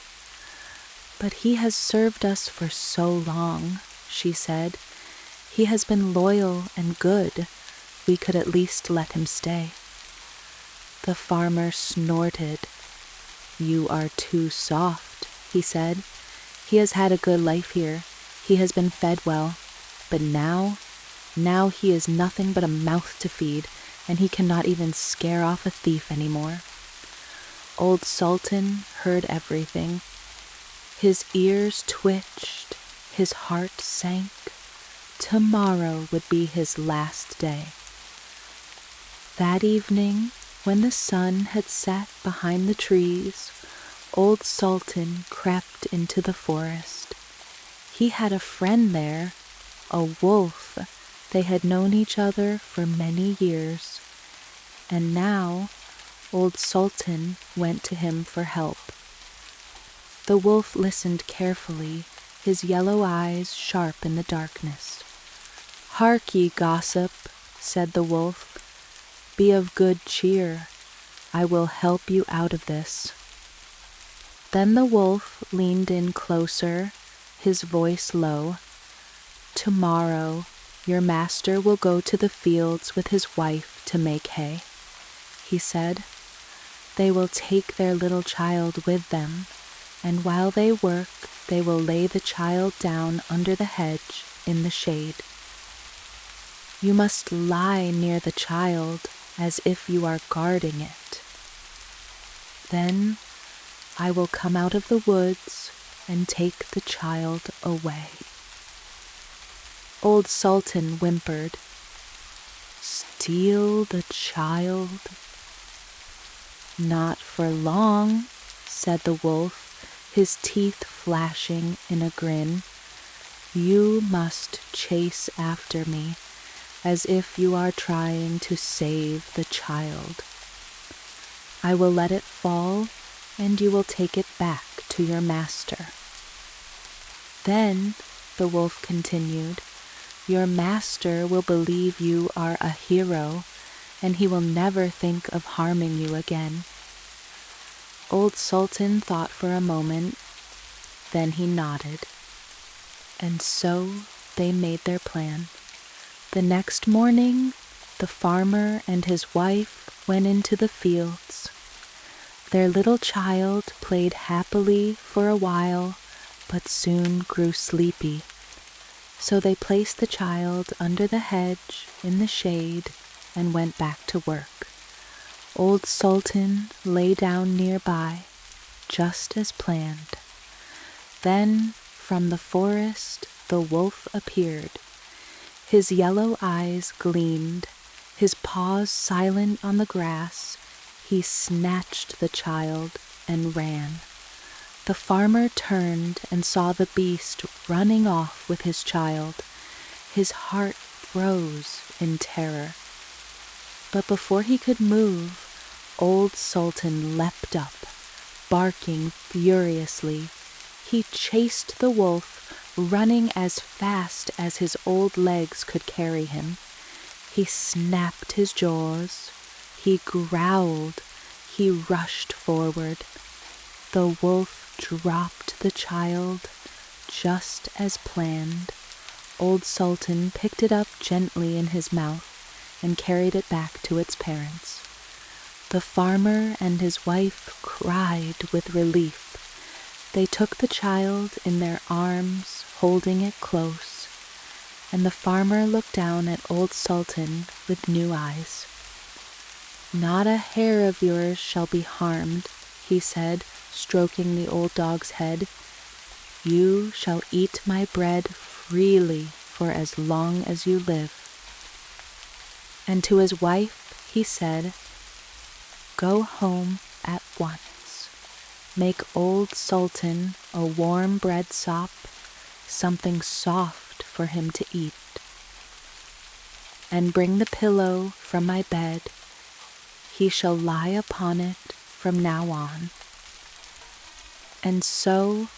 "But he has served us for so long," she said. "He has been loyal and good. We could at least let him stay." The farmer snorted. "You are too soft," he said. "He has had a good life here. He has been fed well. But now he is nothing but a mouth to feed, and he cannot even scare off a thief anymore." Old Sultan heard everything. His ears twitched, his heart sank. Tomorrow would be his last day. That evening, when the sun had set behind the trees, old Sultan crept into the forest. He had a friend there, a wolf. They had known each other for many years, and now old Sultan went to him for help. The wolf listened carefully, his yellow eyes sharp in the darkness. "Hark ye, gossip," said the wolf. "Be of good cheer. I will help you out of this." Then the wolf leaned in closer, his voice low. "Tomorrow, your master will go to the fields with his wife to make hay," he said. They will take their little child with them, and while they work, they will lay the child down under the hedge in the shade. You must lie near the child as if you are guarding it. Then I will come out of the woods and take the child away." Old Sultan whimpered, "Steal the child?" "Not for long," said the wolf, his teeth flashing in a grin. "You must chase after me as if you are trying to save the child. I will let it fall, and you will take it back to your master. Then," the wolf continued, "your master will believe you are a hero, and he will never think of harming you again." Old Sultan thought for a moment, then he nodded. And so they made their plan. The next morning, the farmer and his wife went into the fields. Their little child played happily for a while, but soon grew sleepy. So they placed the child under the hedge in the shade and went back to work. Old Sultan lay down nearby, just as planned. Then, from the forest, the wolf appeared. His yellow eyes gleamed, his paws silent on the grass. He snatched the child and ran. The farmer turned and saw the beast running off with his child. His heart froze in terror. But before he could move, Old Sultan leapt up, barking furiously. He chased the wolf, running as fast as his old legs could carry him. He snapped his jaws. He growled. He rushed forward. The wolf dropped the child just as planned. Old Sultan picked it up gently in his mouth and carried it back to its parents. The farmer and his wife cried with relief. They took the child in their arms, holding it close, and the farmer looked down at Old Sultan with new eyes. "Not a hair of yours shall be harmed," he said, stroking the old dog's head. "You shall eat my bread freely for as long as you live." And to his wife he said, "Go home at once. Make Old Sultan a warm bread sop, something soft for him to eat. And bring the pillow from my bed. He shall lie upon it from now on." And so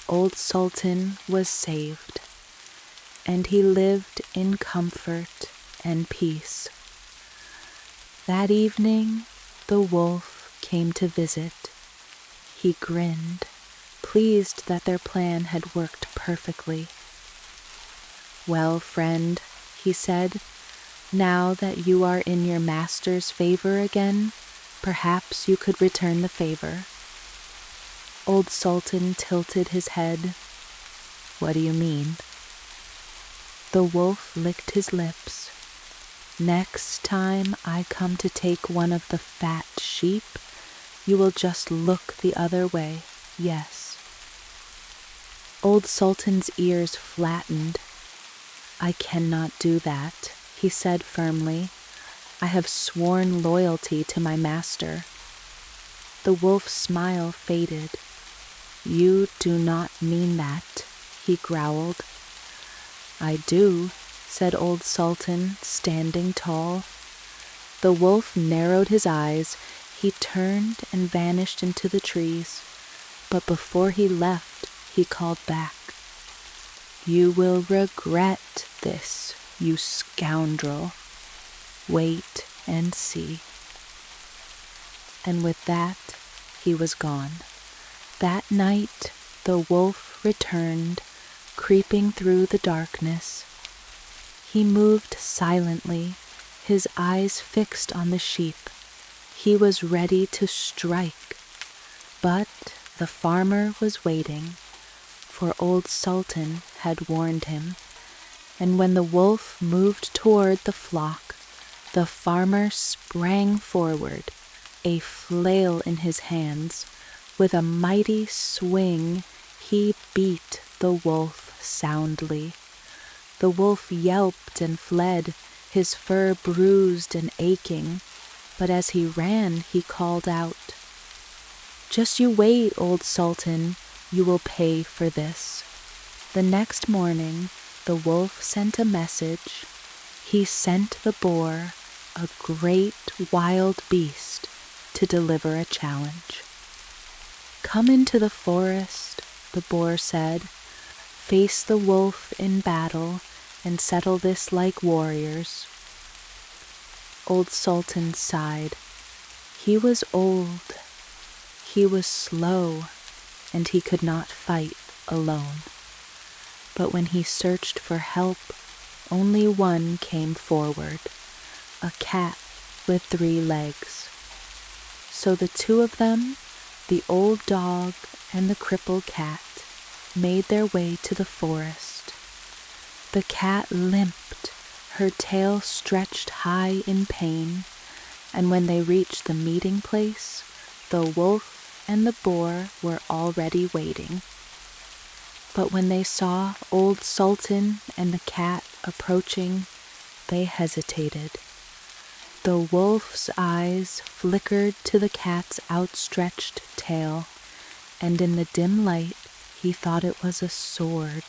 Old Sultan was saved, and he lived in comfort and peace. That evening, the wolf came to visit. He grinned, pleased that their plan had worked perfectly. "Well, friend," he said, "now that you are in your master's favor again, perhaps you could return the favor." Old Sultan tilted his head. "What do you mean?" The wolf licked his lips. "Next time I come to take one of the fat sheep, you will just look the other way, yes." Old Sultan's ears flattened. "I cannot do that," he said firmly. "I have sworn loyalty to my master." The wolf's smile faded. "You do not mean that," he growled. "I do," said Old Sultan, standing tall. The wolf narrowed his eyes. He turned and vanished into the trees. But before he left, he called back, "You will regret this, you scoundrel. Wait and see." And with that, he was gone. That night, the wolf returned, creeping through the darkness. He moved silently, his eyes fixed on the sheep. He was ready to strike, but the farmer was waiting, for old Sultan had warned him, and when the wolf moved toward the flock, the farmer sprang forward, a flail in his hands. With a mighty swing, he beat the wolf soundly. The wolf yelped and fled, his fur bruised and aching, but as he ran, he called out, "Just you wait, old Sultan, you will pay for this." The next morning, the wolf sent a message. He sent the boar, a great wild beast, to deliver a challenge. "Come into the forest," the boar said. "Face the wolf in battle and settle this like warriors." Old Sultan sighed. He was old, he was slow, and he could not fight alone. But when he searched for help, only one came forward, a cat with 3 legs. So the two of them, the old dog and the crippled cat, made their way to the forest. The cat limped, her tail stretched high in pain, and when they reached the meeting place, the wolf and the boar were already waiting. But when they saw old Sultan and the cat approaching, they hesitated. The wolf's eyes flickered to the cat's outstretched tail, and in the dim light he thought it was a sword.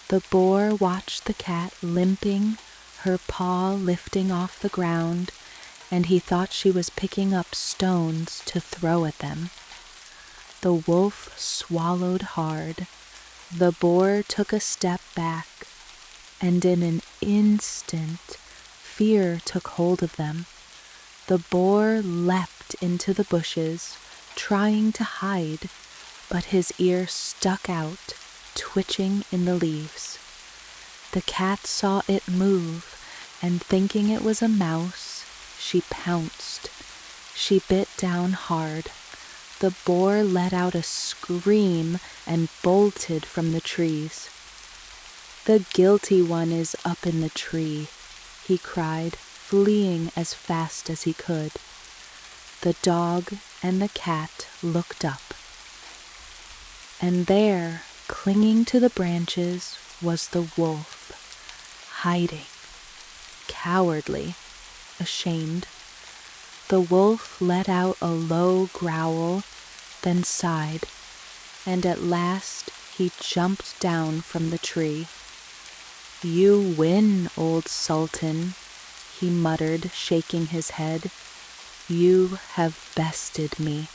The boar watched the cat limping, her paw lifting off the ground, and he thought she was picking up stones to throw at them. The wolf swallowed hard. The boar took a step back, and in an instant, fear took hold of them. The boar leapt into the bushes, trying to hide, but his ear stuck out, twitching in the leaves. The cat saw it move, and thinking it was a mouse, she pounced. She bit down hard. The boar let out a scream and bolted from the trees. "The guilty one is up in the tree," he cried, fleeing as fast as he could. The dog and the cat looked up, and there, clinging to the branches, was the wolf, hiding, cowardly, ashamed. The wolf let out a low growl, then sighed, and at last he jumped down from the tree. "You win, old Sultan," he muttered, shaking his head. "You have bested me."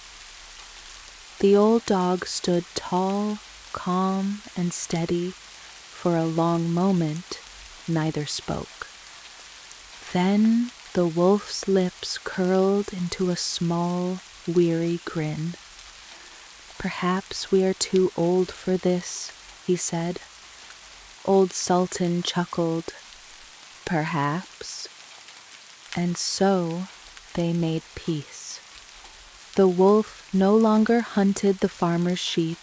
The old dog stood tall, calm, and steady. For a long moment, neither spoke. Then the wolf's lips curled into a small, weary grin. "Perhaps we are too old for this," he said. Old Sultan chuckled. "Perhaps." And so they made peace. The wolf no longer hunted the farmer's sheep.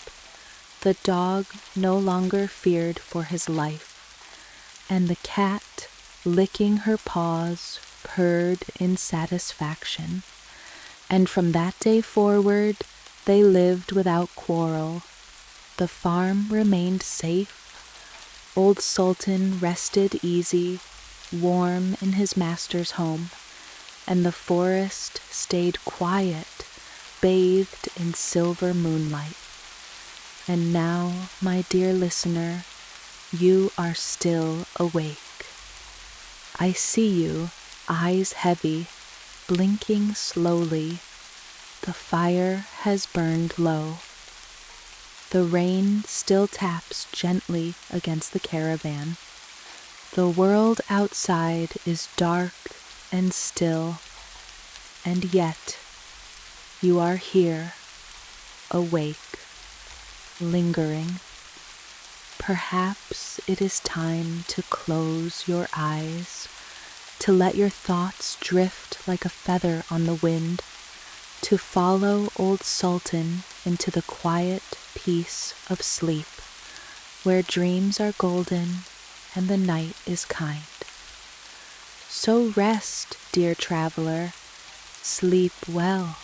The dog no longer feared for his life. And the cat, licking her paws, purred in satisfaction. And from that day forward, they lived without quarrel. The farm remained safe. Old Sultan rested easy, warm in his master's home, and the forest stayed quiet, bathed in silver moonlight. And now, my dear listener, you are still awake. I see you, eyes heavy, blinking slowly. The fire has burned low. The rain still taps gently against the caravan. The world outside is dark and still, and yet you are here, awake, lingering. Perhaps it is time to close your eyes to let your thoughts drift like a feather on the wind, to follow old Sultan into the quiet peace of sleep, where dreams are golden and the night is kind. So rest, dear traveler, sleep well,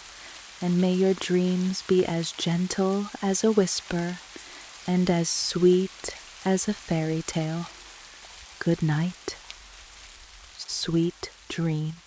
and may your dreams be as gentle as a whisper and as sweet as a fairy tale. Good night. Sweet dreams.